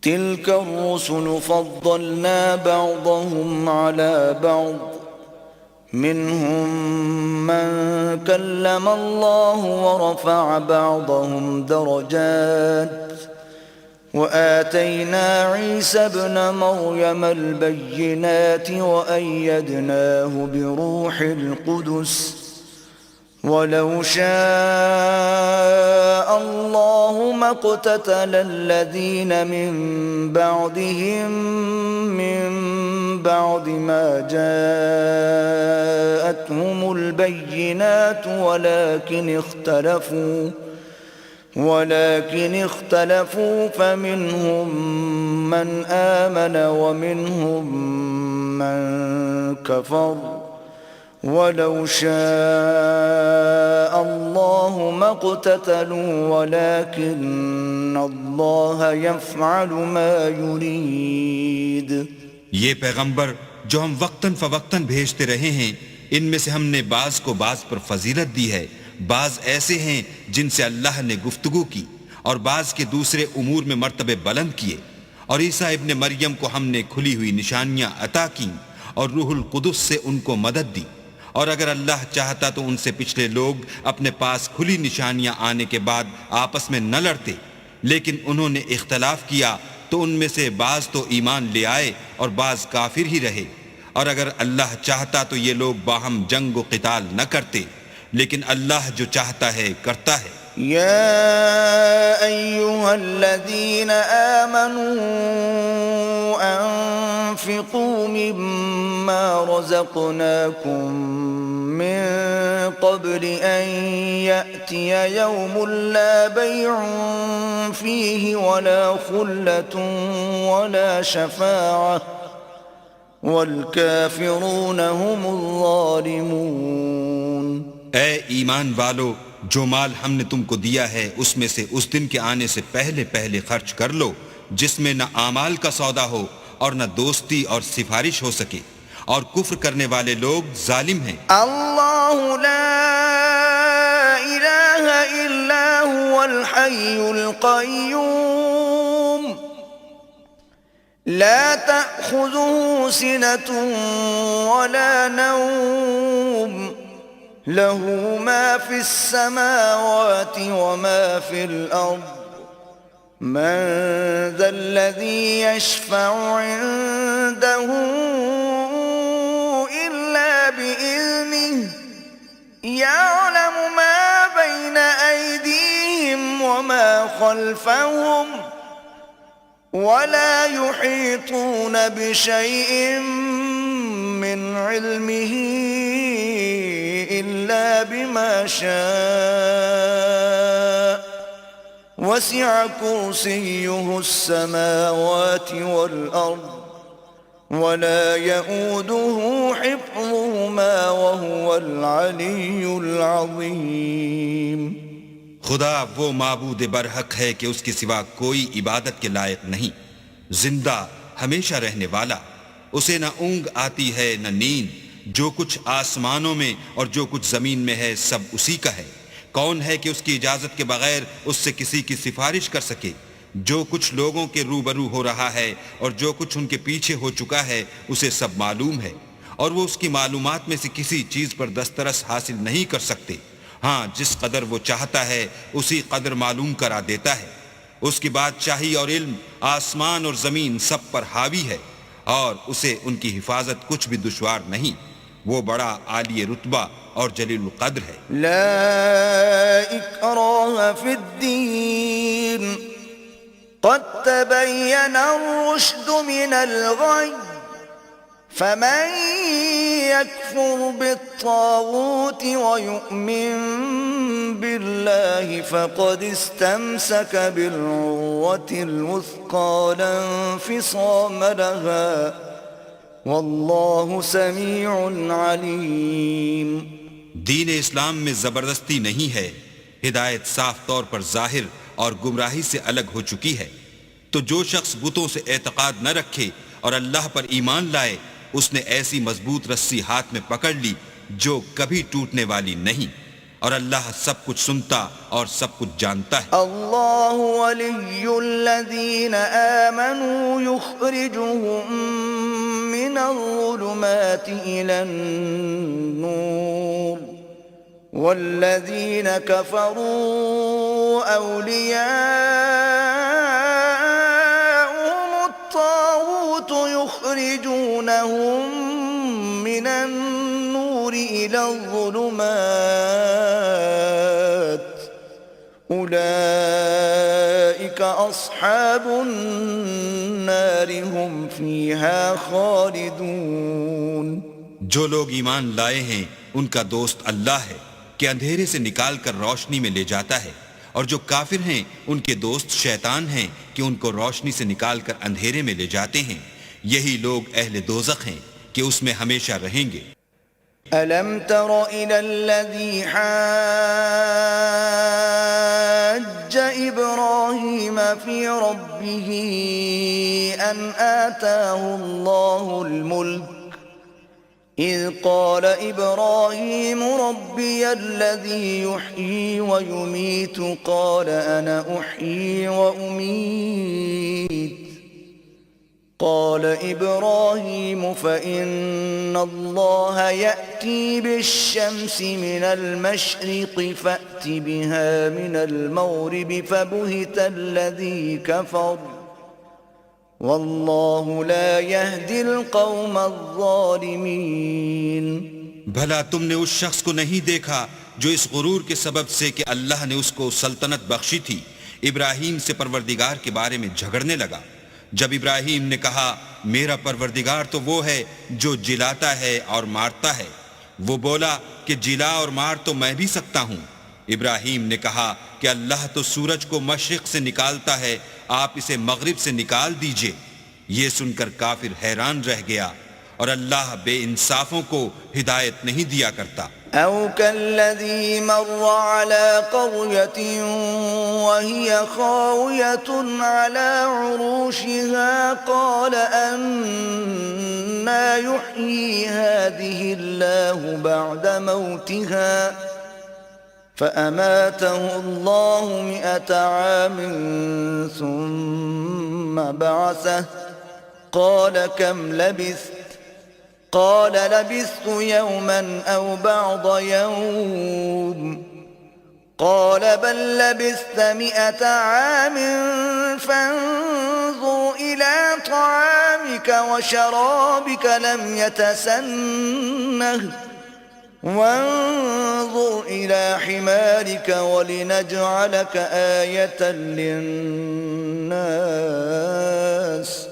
تلك الرسل فضلنا بعضهم على بعض منهم من كلم الله ورفع بعضهم درجات وآتينا عيسى ابن مريم البينات وأيدناه بروح القدس ولو شاء الله ما اقتتل الذين من بعدهم من بعد ما جاءتهم البينات ولكن اختلفوا فمنهم من آمن ومنهم من كفر ولو شاء الله ما اقتتلوا ولكن الله يفعل ما يريد. یہ پیغمبر جو ہم وقتاً فوقتاً بھیجتے رہے ہیں، ان میں سے ہم نے بعض کو بعض پر فضیلت دی ہے. بعض ایسے ہیں جن سے اللہ نے گفتگو کی اور بعض کے دوسرے امور میں مرتبے بلند کیے. اور عیسیٰ ابن مریم کو ہم نے کھلی ہوئی نشانیاں عطا کیں اور روح القدس سے ان کو مدد دی. اور اگر اللہ چاہتا تو ان سے پچھلے لوگ اپنے پاس کھلی نشانیاں آنے کے بعد آپس میں نہ لڑتے، لیکن انہوں نے اختلاف کیا تو ان میں سے بعض تو ایمان لے آئے اور بعض کافر ہی رہے. اور اگر اللہ چاہتا تو یہ لوگ باہم جنگ و قتال نہ کرتے، لیکن اللہ جو چاہتا ہے کرتا ہے. يا أيها الذين آمنوا أنفقوا مما رزقناكم من قبل أن يأتي يوم لا بيع فيه ولا خلة ولا شفاعة والكافرون هم الظالمون. اے ایمان والو، جو مال ہم نے تم کو دیا ہے اس میں سے اس دن کے آنے سے پہلے پہلے خرچ کر لو جس میں نہ اعمال کا سودا ہو اور نہ دوستی اور سفارش ہو سکے، اور کفر کرنے والے لوگ ظالم ہیں. اللہ لا الہ الا هو الحی القیوم لا تأخذه سنة ولا نوم له ما في السماوات وما في الأرض من ذا الذي يشفع عنده إلا بإذنه يعلم ما بين أيديهم وما خلفهم ولا يحيطون بشيء من علمه إلا بما شاء وسع كرسيه السماوات والأرض ولا يؤوده حفظهما وهو العلي العظيم. خدا وہ معبود برحق ہے کہ اس کے سوا کوئی عبادت کے لائق نہیں، زندہ ہمیشہ رہنے والا، اسے نہ اونگ آتی ہے نہ نیند، جو کچھ آسمانوں میں اور جو کچھ زمین میں ہے سب اسی کا ہے. کون ہے کہ اس کی اجازت کے بغیر اس سے کسی کی سفارش کر سکے؟ جو کچھ لوگوں کے روبرو ہو رہا ہے اور جو کچھ ان کے پیچھے ہو چکا ہے اسے سب معلوم ہے، اور وہ اس کی معلومات میں سے کسی چیز پر دسترس حاصل نہیں کر سکتے. ہاں، جس قدر وہ چاہتا ہے اسی قدر معلوم کرا دیتا ہے. اس کی بادشاہی اور علم آسمان اور زمین سب پر حاوی ہے، اور اسے ان کی حفاظت کچھ بھی دشوار نہیں. وہ بڑا عالی رتبہ اور جلیل القدر ہے. لا اکراہ فی الدین قد تبین الرشد من الغی فمن يكفر بالطاغوت ويؤمن بالله فقد استمسك بالعروة الوثقى لا انفصام لها والله سميع عليم. دین اسلام میں زبردستی نہیں ہے، ہدایت صاف طور پر ظاہر اور گمراہی سے الگ ہو چکی ہے. تو جو شخص بتوں سے اعتقاد نہ رکھے اور اللہ پر ایمان لائے، اس نے ایسی مضبوط رسی ہاتھ میں پکڑ لی جو کبھی ٹوٹنے والی نہیں، اور اللہ سب کچھ سنتا اور سب کچھ جانتا ہے. اللہ ولی الذین آمنوا یخرجهم من الظلمات إلى النور والذین کفروا اولیاءهم الطاغوت یخرجونهم من النور إلى الظلمات أولئك أصحاب النار هم فيها خالدون. جو لوگ ایمان لائے ہیں ان کا دوست اللہ ہے کہ اندھیرے سے نکال کر روشنی میں لے جاتا ہے، اور جو کافر ہیں ان کے دوست شیطان ہیں کہ ان کو روشنی سے نکال کر اندھیرے میں لے جاتے ہیں. یہی لوگ اہل دوزخ ہیں کہ اس میں ہمیشہ رہیں گے. ألم تر إلى الذي حاج إبراهيم في ربه أن آتاه الله الملك إذ قال إبراهيم ربي الذي يحيي ويميت قال أنا أحيي وأميت قال إبراهيم فإن الله يأتي بالشمس من المشرق فأت بها من المغرب فبهت الذي كفر والله لا يهدي القوم الظالمين. بھلا تم نے اس شخص کو نہیں دیکھا جو اس غرور کے سبب سے کہ اللہ نے اس کو سلطنت بخشی تھی ابراہیم سے پروردگار کے بارے میں جھگڑنے لگا؟ جب ابراہیم نے کہا میرا پروردگار تو وہ ہے جو جلاتا ہے اور مارتا ہے، وہ بولا کہ جلا اور مار تو میں بھی سکتا ہوں. ابراہیم نے کہا کہ اللہ تو سورج کو مشرق سے نکالتا ہے، آپ اسے مغرب سے نکال دیجئے. یہ سن کر کافر حیران رہ گیا، اور اللہ بے انصافوں کو ہدایت نہیں دیا کرتا. أو كالذي مر على قرية وهي خاوية على عروشها قال أنى يحيي هذه الله بعد موتها فأماته الله 100 عام ثم بعثه قال كم لبثت قال لبثت يوما أو بعض يوم قال بل لبثت 100 عام فانظر إلى طعامك وشرابك لم يتسنه وانظر إلى حمارك ولنجعلك آية للناس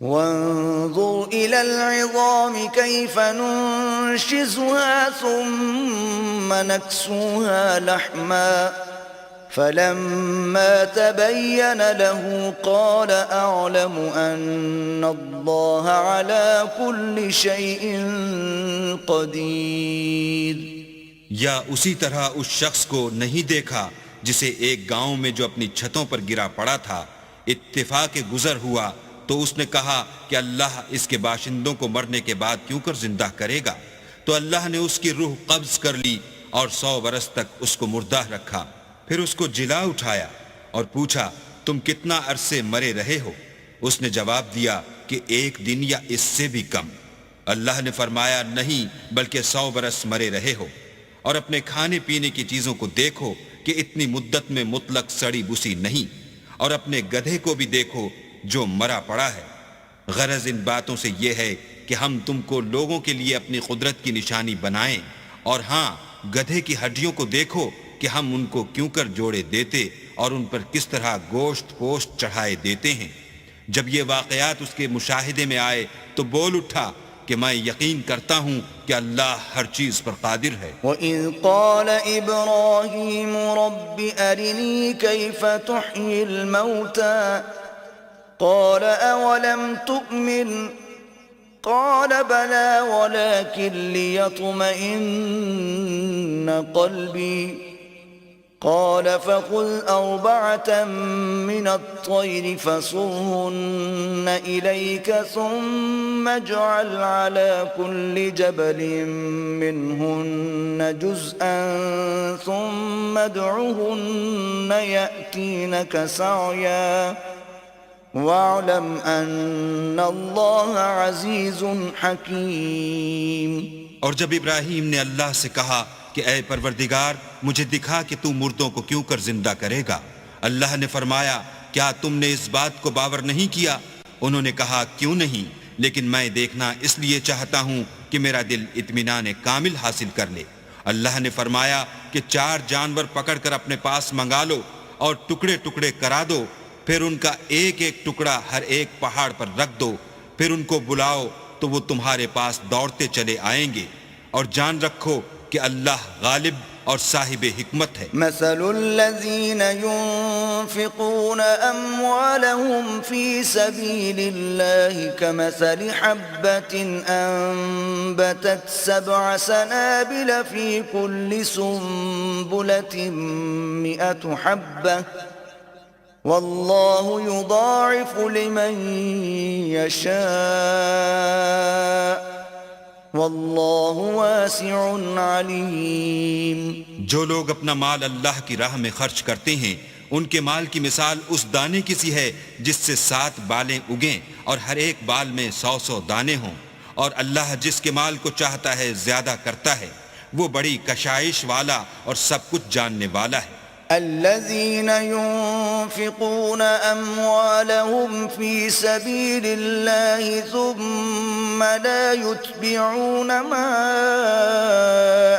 وانظر إلى العظام كيف ننشزها ثم نكسوها لحما فلما تبين له قال أعلم أن الله على كل شيء قدير. یا اسی طرح اس شخص کو نہیں دیکھا جسے ایک گاؤں میں جو اپنی چھتوں پر گرا پڑا تھا اتفاق گزر ہوا تو اس نے کہا کہ اللہ اس کے باشندوں کو مرنے کے بعد کیوں کر زندہ کرے گا؟ تو اللہ نے اس کی روح قبض کر لی اور 100 برس تک اس کو مردہ رکھا. پھر اس کو جلا اٹھایا اور پوچھا تم کتنا عرصے مرے رہے ہو؟ اس نے جواب دیا کہ 1 دن یا اس سے بھی کم. اللہ نے فرمایا نہیں بلکہ 100 برس مرے رہے ہو. اور اپنے کھانے پینے کی چیزوں کو دیکھو کہ اتنی مدت میں مطلق سڑی بسی نہیں، اور اپنے گدھے کو بھی دیکھو جو مرا پڑا ہے. غرض ان باتوں سے یہ ہے کہ ہم تم کو لوگوں کے لیے اپنی قدرت کی نشانی بنائیں، اور ہاں گدھے کی ہڈیوں کو دیکھو کہ ہم ان کو کیوں کر جوڑے دیتے اور ان پر کس طرح گوشت پوشت چڑھائے دیتے ہیں. جب یہ واقعات اس کے مشاہدے میں آئے تو بول اٹھا کہ میں یقین کرتا ہوں کہ اللہ ہر چیز پر قادر ہے. وَإِذْ قَالَ إِبْرَاهِيمُ رَبِّ أَرِنِي كَيْفَ تُحْيِي الْمَوْتَى قال أولم تؤمن قال بلى ولكن ليطمئن قلبي قال فخذ أربعة من الطير فصرهن إليك ثم اجعل على كل جبل منهن جزءا ثم ادعهن يأتينك سعيا واعلم أن الله عزيز حكيم. اور جب ابراہیم نے اللہ سے کہا کہ اے پروردگار مجھے دکھا کہ تو مردوں کو کیوں کر زندہ کرے گا، اللہ نے فرمایا کیا تم نے اس بات کو باور نہیں کیا؟ انہوں نے کہا کیوں نہیں، لیکن میں دیکھنا اس لیے چاہتا ہوں کہ میرا دل اطمینان کامل حاصل کر لے. اللہ نے فرمایا کہ 4 جانور پکڑ کر اپنے پاس منگا لو اور ٹکڑے ٹکڑے کرا دو، پھر ان کا ایک ایک ٹکڑا ہر ایک پہاڑ پر رکھ دو، پھر ان کو بلاؤ تو وہ تمہارے پاس دوڑتے چلے آئیں گے، اور جان رکھو کہ اللہ غالب اور صاحب حکمت ہے. مثل الذين ينفقون أموالهم في سبيل الله كمثل حبة أنبتت 7 سنابل في كل سنبلة 100 حبة والله يضاعف لمن يشاء واللہ واسع علیم. جو لوگ اپنا مال اللہ کی راہ میں خرچ کرتے ہیں ان کے مال کی مثال اس دانے کی سی ہے جس سے 7 بالیں اگیں اور ہر ایک بال میں 100 دانے ہوں، اور اللہ جس کے مال کو چاہتا ہے زیادہ کرتا ہے، وہ بڑی کشائش والا اور سب کچھ جاننے والا ہے. الذين ينفقون أموالهم في سبيل الله ثم لا يتبعون ما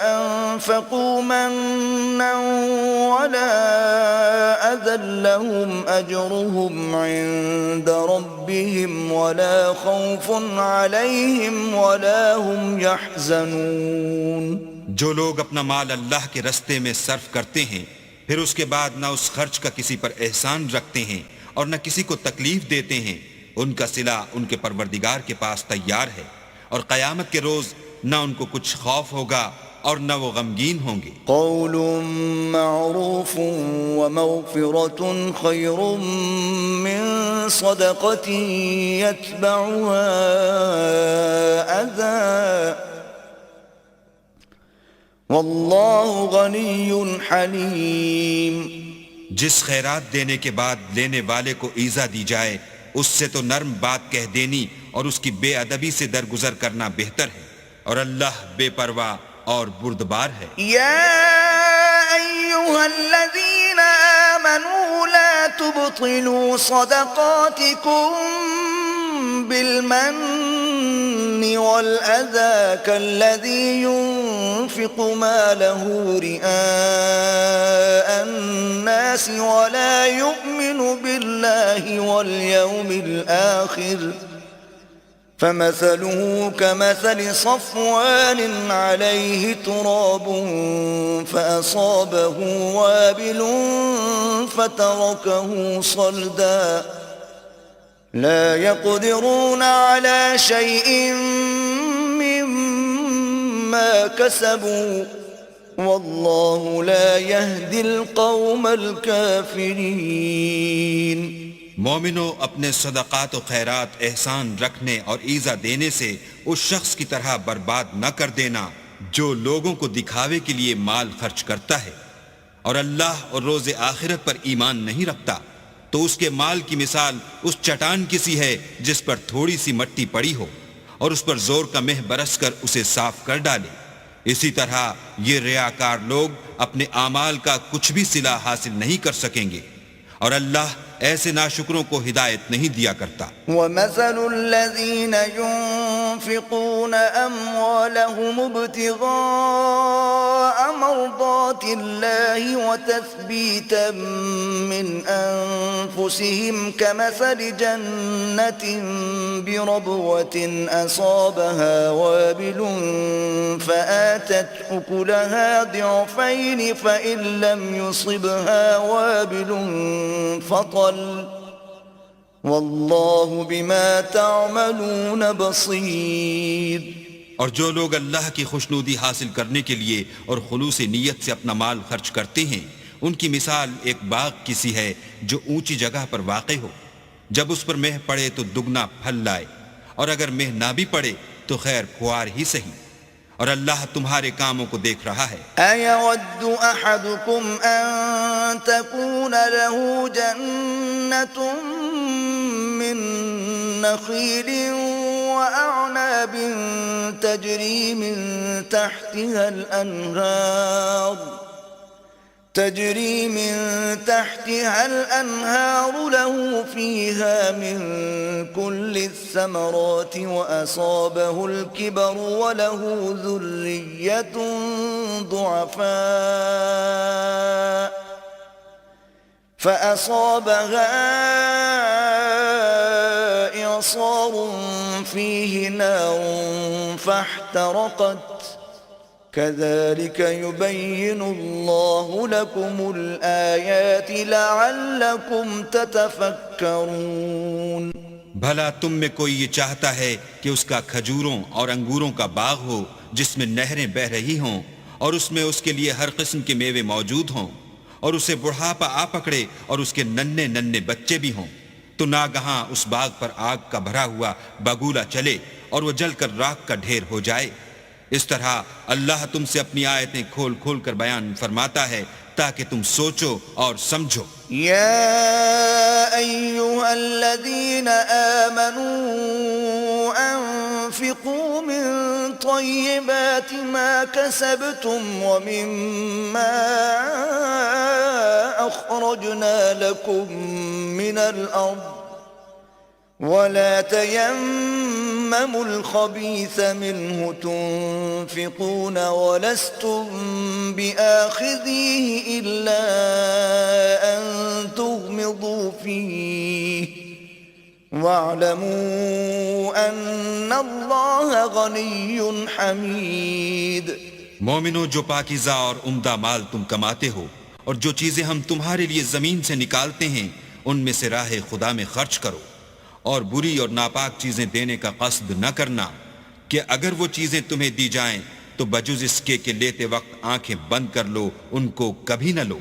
أنفقوا منا ولا أذى لهم أجرهم عند ربهم ولا خوف عليهم ولا هم يحزنون. جو لوگ اپنا مال اللہ کے رستے میں صرف کرتے ہیں پھر اس کے بعد نہ اس خرچ کا کسی پر احسان رکھتے ہیں اور نہ کسی کو تکلیف دیتے ہیں، ان کا صلہ ان کے پروردگار کے پاس تیار ہے، اور قیامت کے روز نہ ان کو کچھ خوف ہوگا اور نہ وہ غمگین ہوں گے. قول معروف ومغفرة خیر من صدقة يتبعها أذى واللہ غنی حلیم. جس خیرات دینے کے بعد لینے والے کو ایذا دی جائے اس سے تو نرم بات کہہ دینی اور اس کی بے ادبی سے درگزر کرنا بہتر ہے، اور اللہ بے پرواہ اور بردبار ہے. یا ایہا الذین آمنوا لا تبطلوا صدقاتکم بالمن والأذى كالذي ينفق ماله رئاء الناس ولا يؤمن بالله واليوم الآخر فمثله كمثل صفوان عليه تراب فأصابه وابل فتركه صلدا لا يقدرون على شيء مما كسبوا والله لا يهدي القوم الكافرين. مومنو اپنے صدقات و خیرات احسان رکھنے اور ایذا دینے سے اس شخص کی طرح برباد نہ کر دینا جو لوگوں کو دکھاوے کے لیے مال خرچ کرتا ہے اور اللہ اور روز آخرت پر ایمان نہیں رکھتا، تو اس کے مال کی مثال اس چٹان کی سی ہے جس پر تھوڑی سی مٹی پڑی ہو اور اس پر زور کا مہ برس کر اسے صاف کر ڈالے. اسی طرح یہ ریاکار لوگ اپنے اعمال کا کچھ بھی صلہ حاصل نہیں کر سکیں گے، اور اللہ ایسے ناشکروں کو ہدایت نہیں دیا کرتا. وَمَثَلُ الَّذِينَ يُنفِقُونَ أَمْوَالَهُمُ ابْتِغَاءَ مَرْضَاتِ اللَّهِ وَتَثْبِيتًا مِّنْ أَنفُسِهِمْ كَمَثَلِ جَنَّةٍ بِرَبْوَةٍ أَصَابَهَا وَابِلٌ فَآتَتْ أُكُلَهَا ضِعْفَيْنِ فَإِن لَّمْ يُصِبْهَا وَابِلٌ فَطَلٌ واللہ بما تعملون بصیر. اور جو لوگ اللہ کی خوشنودی حاصل کرنے کے لیے اور خلوص نیت سے اپنا مال خرچ کرتے ہیں ان کی مثال ایک باغ کی سی ہے جو اونچی جگہ پر واقع ہو، جب اس پر مہ پڑے تو دگنا پھل لائے، اور اگر مہ نہ بھی پڑے تو خیر کھوار ہی صحیح، اور اللہ تمہارے کاموں کو دیکھ رہا ہے۔ أَيَوَدُّ أَحَدُكُمْ أَن تَكُونَ لَهُ جَنَّةٌ مِّن نَّخِيلٍ وَأَعْنَابٍ تَجْرِي مِن تحتها الأنهار له فيها من كل الثمرات وأصابه الكبر وله ذرية ضعفاء فأصابها إعصار فيه نار فاحترقت كذلك يبين الله لكم الآيات لعلكم تتفكرون۔ بھلا تم میں کوئی یہ چاہتا ہے کہ اس کا کھجوروں اور انگوروں کا باغ ہو جس میں نہریں بہہ رہی ہوں اور اس میں اس کے لیے ہر قسم کے میوے موجود ہوں، اور اسے بڑھاپا آ پکڑے اور اس کے ننھے ننھے بچے بھی ہوں، تو ناگہاں اس باغ پر آگ کا بھرا ہوا بگولا چلے اور وہ جل کر راکھ کا ڈھیر ہو جائے۔ اس طرح اللہ تم سے اپنی آیتیں کھول کھول کر بیان فرماتا ہے تاکہ تم سوچو اور سمجھو۔ يا أيها الذين آمنوا أنفقوا من طيبات ما كسبتم ومما أخرجنا لكم من الأرض ولا تيمموا الخبيث منه تنفقون ولستم بآخذيه إلا أن تغمضوا فيه واعلموا أن الله غني حميد۔ مومنو، جو پاکیزہ اور عمدہ مال تم کماتے ہو اور جو چیزیں ہم تمہارے لیے زمین سے نکالتے ہیں ان میں سے راہ خدا میں خرچ کرو، اور بری اور ناپاک چیزیں دینے کا قصد نہ کرنا کہ اگر وہ چیزیں تمہیں دی جائیں تو بجز اس کے کہ لیتے وقت آنکھیں بند کر لو ان کو کبھی نہ لو،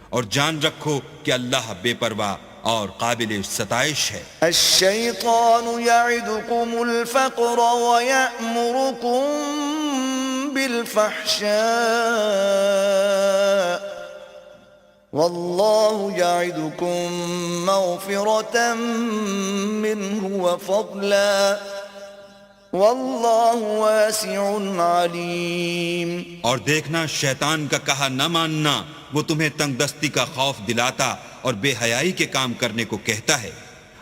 اور جان رکھو کہ اللہ بے پرواہ اور قابل ستائش ہے۔ الشیطان یعدکم الفقر ویأمرکم بالفحشاء واللہ یعدکم مغفرة منہ وفضلا واللہ واسع علیم۔ اور دیکھنا، شیطان کا کہا نہ ماننا وہ تمہیں تنگ دستی کا خوف دلاتا اور بے حیائی کے کام کرنے کو کہتا ہے،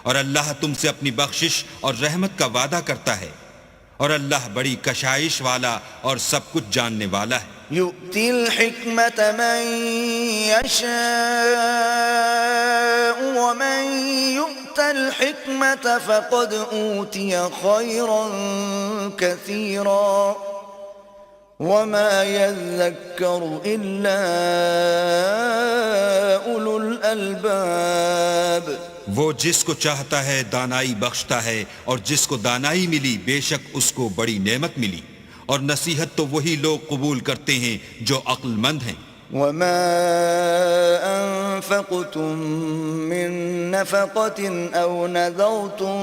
اور اللہ تم سے اپنی بخشش اور رحمت کا وعدہ کرتا ہے، اور اللہ بڑی کشائش والا اور سب کچھ جاننے والا ہے۔ يؤتي الحكمة من يشاء ومن يؤت الحكمة فقد أوتي خيرا كثيرا وما يذكر إلا أولو الألباب۔ وہ جس کو چاہتا ہے دانائی بخشتا ہے، اور جس کو دانائی ملی بے شک اس کو بڑی نعمت ملی، اور نصیحت تو وہی لوگ قبول کرتے ہیں جو عقل مند ہیں۔ وما أنفقتم من نفقة أو نذرتم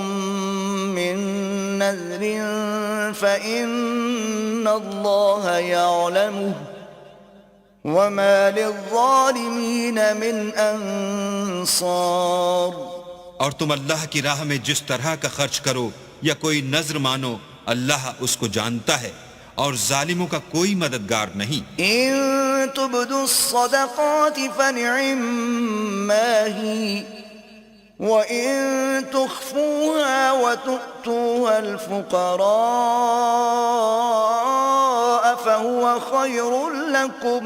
من نذر فإن الله يعلمه وما للظالمين من أنصار۔ اور تم اللہ کی راہ میں جس طرح کا خرچ کرو یا کوئی نذر مانو، اللہ اس کو جانتا ہے، اور ظالموں کا کوئی مددگار نہیں۔ ان تبدوا الصدقات فنعما هي وان تخفوها وتؤتوها الفقراء فهو خير لكم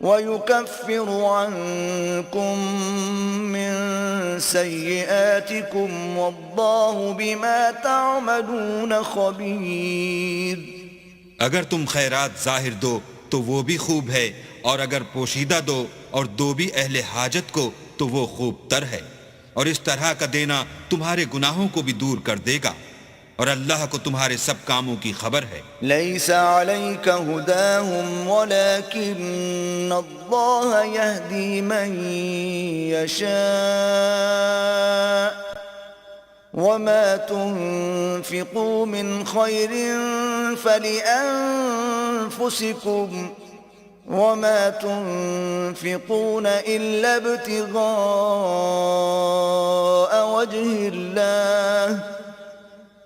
ويكفر عنكم من سيئاتكم والله بما تعملون خبير۔ اگر تم خیرات ظاہر دو تو وہ بھی خوب ہے، اور اگر پوشیدہ دو اور دو بھی اہل حاجت کو تو وہ خوب تر ہے، اور اس طرح کا دینا تمہارے گناہوں کو بھی دور کر دے گا، اور اللہ کو تمہارے سب کاموں کی خبر ہے۔ ليس عليك هداهم ولكن الله يهدي من يشاء وما تنفقوا من خير فلأنفسكم وما تنفقون إلا ابتغاء وجه الله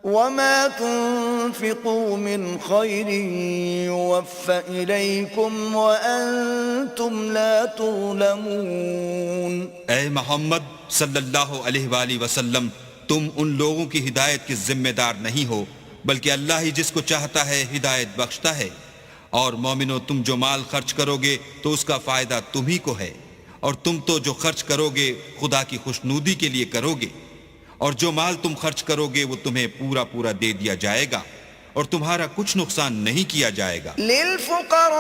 وما تنفقوا من خير يوفى إليكم وأنتم لا تظلمون۔ اے محمد صلی اللہ علیہ وآلہ وسلم، تم ان لوگوں کی ہدایت کے ذمہ دار نہیں ہو، بلکہ اللہ ہی جس کو چاہتا ہے ہدایت بخشتا ہے۔ اور مومنو، تم جو مال خرچ کرو گے تو اس کا فائدہ تمہیں کو ہے، اور تم تو جو خرچ کرو گے خدا کی خوشنودی کے لیے کرو گے، اور جو مال تم خرچ کرو گے وہ تمہیں پورا پورا دے دیا جائے گا اور تمہارا کچھ نقصان نہیں کیا جائے گا۔ للفقراء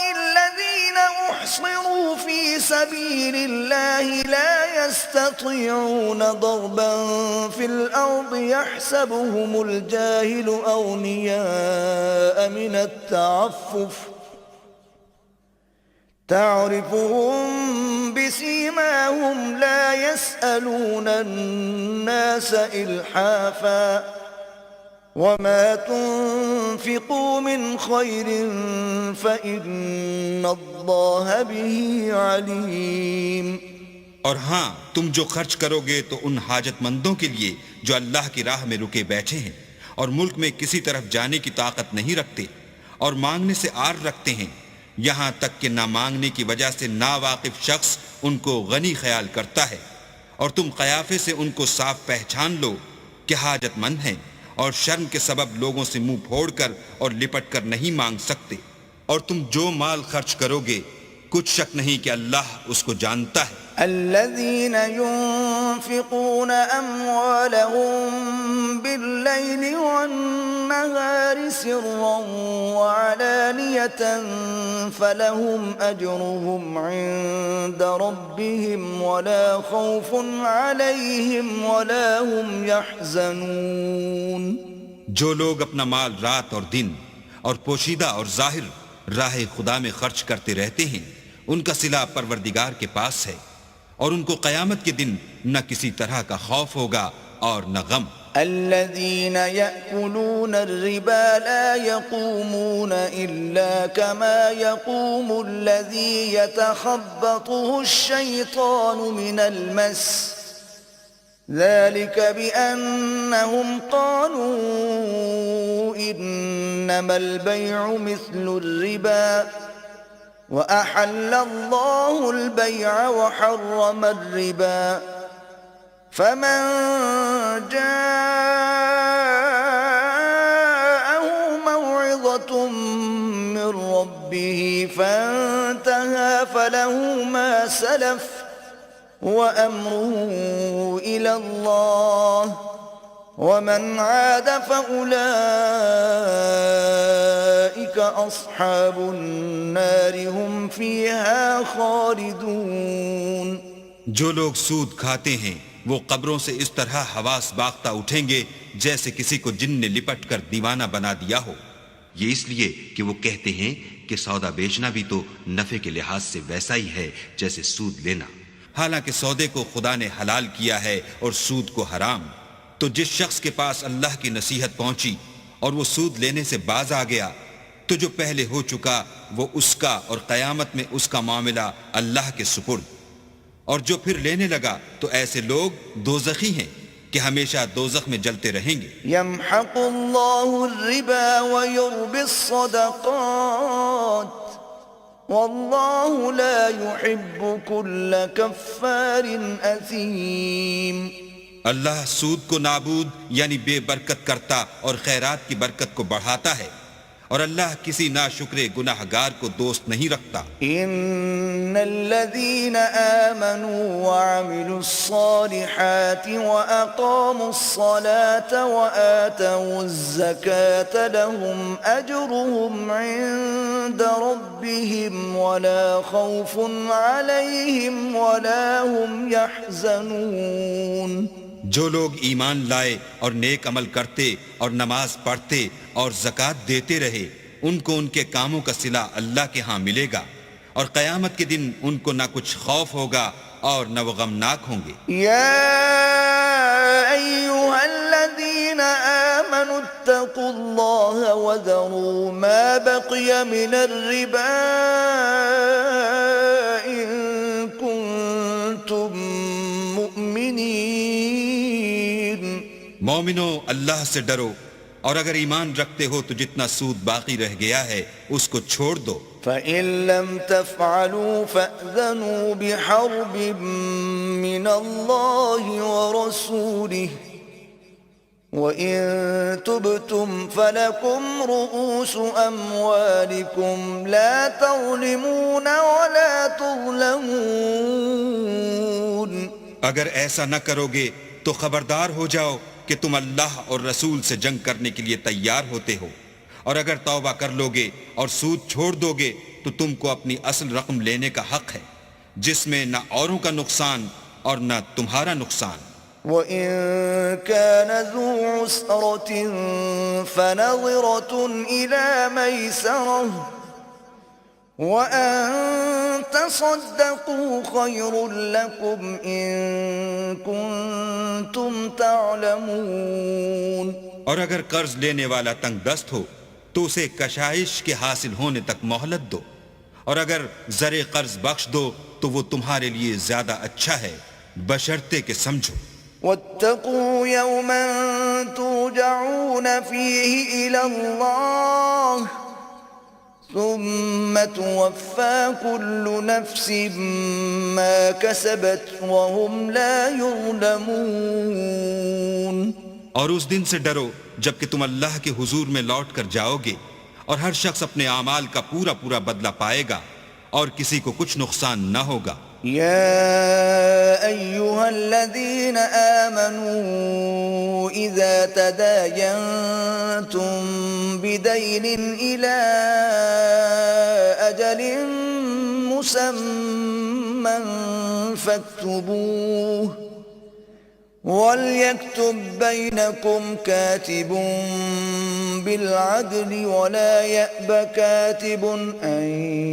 الذين احصروا في سبيل الله لا يستطيعون ضربا في الأرض يحسبهم الجاهل أغنياء من التعفف تعرفهم بسيماهم لا يسألون الناس إلحافا وما تنفقوا من خير فإن الله به عليم۔ اور ہاں، تم جو خرچ کرو گے تو ان حاجت مندوں کے لیے جو اللہ کی راہ میں رکے بیٹھے ہیں اور ملک میں کسی طرف جانے کی طاقت نہیں رکھتے اور مانگنے سے آر رکھتے ہیں، یہاں تک کہ نہ مانگنے کی وجہ سے ناواقف شخص ان کو غنی خیال کرتا ہے، اور تم قیافے سے ان کو صاف پہچان لو کہ حاجت مند ہیں اور شرم کے سبب لوگوں سے منہ پھوڑ کر اور لپٹ کر نہیں مانگ سکتے۔ اور تم جو مال خرچ کرو گے کچھ شک نہیں کہ اللہ اس کو جانتا ہے۔ الذين ينفقون أموالهم بالليل والنهار سرا وعلانية فلهم أجرهم عند ربهم ولا خوف عليهم ولا هم يحزنون۔ جو لوگ اپنا مال رات اور دن اور پوشیدہ اور ظاہر راہ خدا میں خرچ کرتے رہتے ہیں، ان کا صلہ پروردگار کے پاس ہے، اور ان کو قیامت کے دن نہ کسی طرح کا خوف ہوگا اور نہ غم۔ الذين يأكلون الربا لا يقومون إلا كما يقوم الذي يتخبطه الشيطان من المس ذلك بأنهم قالوا إنما البيع مثل الربا وأحل الله البيع وحرم الربا فمن جاءه موعظة من ربه فانتهى فله ما سلف وأمره إلى الله ومن عاد فأولئك أصحاب النار هم فيها خالدون۔ جو لوگ سود کھاتے ہیں وہ قبروں سے اس طرح حواس باختہ اٹھیں گے جیسے کسی کو جن نے لپٹ کر دیوانہ بنا دیا ہو، یہ اس لیے کہ وہ کہتے ہیں کہ سودا بیچنا بھی تو نفع کے لحاظ سے ویسا ہی ہے جیسے سود لینا، حالانکہ سودے کو خدا نے حلال کیا ہے اور سود کو حرام۔ تو جس شخص کے پاس اللہ کی نصیحت پہنچی اور وہ سود لینے سے باز آ گیا تو جو پہلے ہو چکا وہ اس کا اور قیامت میں اس کا معاملہ اللہ کے سپرد، اور جو پھر لینے لگا تو ایسے لوگ دوزخی ہیں کہ ہمیشہ دوزخ میں جلتے رہیں گے۔ يمحق الله الربا ويربي الصدقات والله لا يحب كل كفار أثيم۔ اللہ سود کو نابود یعنی بے برکت کرتا اور خیرات کی برکت کو بڑھاتا ہے، اور اللہ کسی ناشکر گناہ گار کو دوست نہیں رکھتا۔ ان الذين آمنوا وعملوا الصالحات واقاموا الصلاة وآتوا الزكاة لهم اجرهم عند ربهم ولا خوف عليهم ولا هم يحزنون۔ جو لوگ ایمان لائے اور نیک عمل کرتے اور نماز پڑھتے اور زکوٰۃ دیتے رہے ان کو ان کے کاموں کا صلہ اللہ کے ہاں ملے گا، اور قیامت کے دن ان کو نہ کچھ خوف ہوگا اور نہ وہ غمناک ہوں گے۔ يا أيها الذين آمنوا اتقوا الله وذروا ما بقي من الربا إن كنتم مؤمنين۔ مومنو، اللہ سے ڈرو، اور اگر ایمان رکھتے ہو تو جتنا سود باقی رہ گیا ہے اس کو چھوڑ دو۔ فَإِن لَّمْ تَفْعَلُوا فَأْذَنُوا بِحَرْبٍ مِّنَ اللَّهِ وَرَسُولِهِ وَإِن تُبْتُمْ فَلَكُمْ رُءُوسُ أَمْوَالِكُمْ لَا تَظْلِمُونَ وَلَا تُظْلَمُونَ۔ اگر ایسا نہ کرو گے تو خبردار ہو جاؤ کہ تم اللہ اور رسول سے جنگ کرنے کے لیے تیار ہوتے ہو، اور اگر توبہ کر لو گے اور سود چھوڑ دو گے تو تم کو اپنی اصل رقم لینے کا حق ہے، جس میں نہ اوروں کا نقصان اور نہ تمہارا نقصان۔ وَإِن كَانَ ذُو عُسْرَةٍ فَنَظِرَةٌ إِلَى مَيْسَرَةٍ وَأَن تَصَدَّقُوا خَيْرٌ لَّكُمْ إِن كُنتُمْ تَعْلَمُونَ۔ اور اگر قرض لینے والا تنگ دست ہو تو اسے کشائش کے حاصل ہونے تک مہلت دو، اور اگر زر قرض بخش دو تو وہ تمہارے لیے زیادہ اچھا ہے، بشرطے کہ سمجھو۔ وَاتَّقُوا يَوْمًا تُرْجَعُونَ فِيهِ إِلَى اللَّهِ ثُمَّ تُوَفَّى كُلُّ نَفْسٍ مَّا كَسَبَتْ وَهُمْ لَا يُظْلَمُونَ۔ اور اس دن سے ڈرو جب کہ تم اللہ کے حضور میں لوٹ کر جاؤ گے، اور ہر شخص اپنے اعمال کا پورا پورا بدلہ پائے گا، اور کسی کو کچھ نقصان نہ ہوگا۔ يا أيها الذين آمنوا إذا تداينتم بدين إلى أجل مسمى فاكتبوه وليكتب بينكم كاتب بالعدل ولا يأب كاتب أن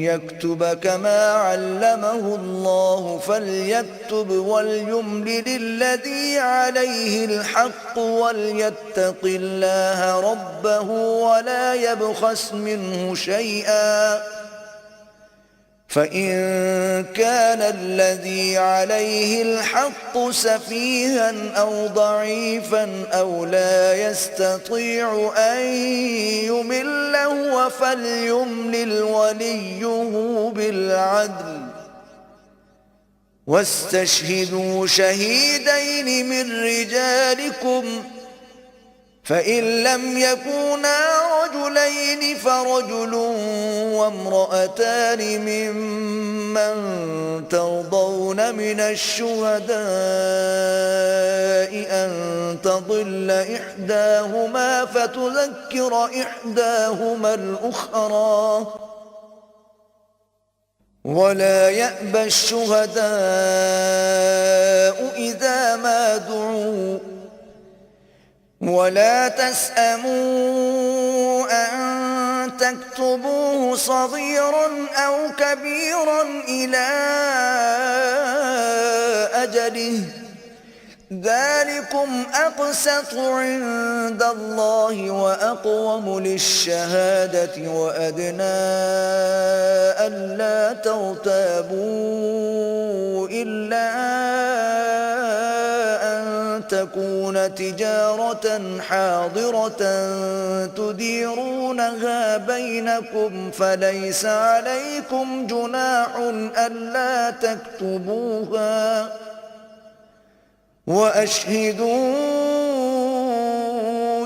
يكتب كما علمه الله فليكتب وليملل الذي عليه الحق وليتق الله ربه ولا يبخس منه شيئا فإن كان الذي عليه الحق سفيها أو ضعيفا أو لا يستطيع أن يمل هو فليملل وليه بالعدل واستشهدوا شهيدين من رجالكم فإن لم يكونا رجلين فرجل وامرأتان ممن ترضون من الشهداء أن تضل إحداهما فتذكر إحداهما الأخرى ولا يأبى الشهداء إذا ما دعوا ولا تسأموا أن تكتبوه صغيرا أو كبيرا إلى أجله ذلكم أقسط عند الله وأقوم للشهادة وأدنى ألا ترتابوا إلا تكون تجارة حاضرة تديرونها بينكم فليس عليكم جناح ألا تكتبوها وأشهدوا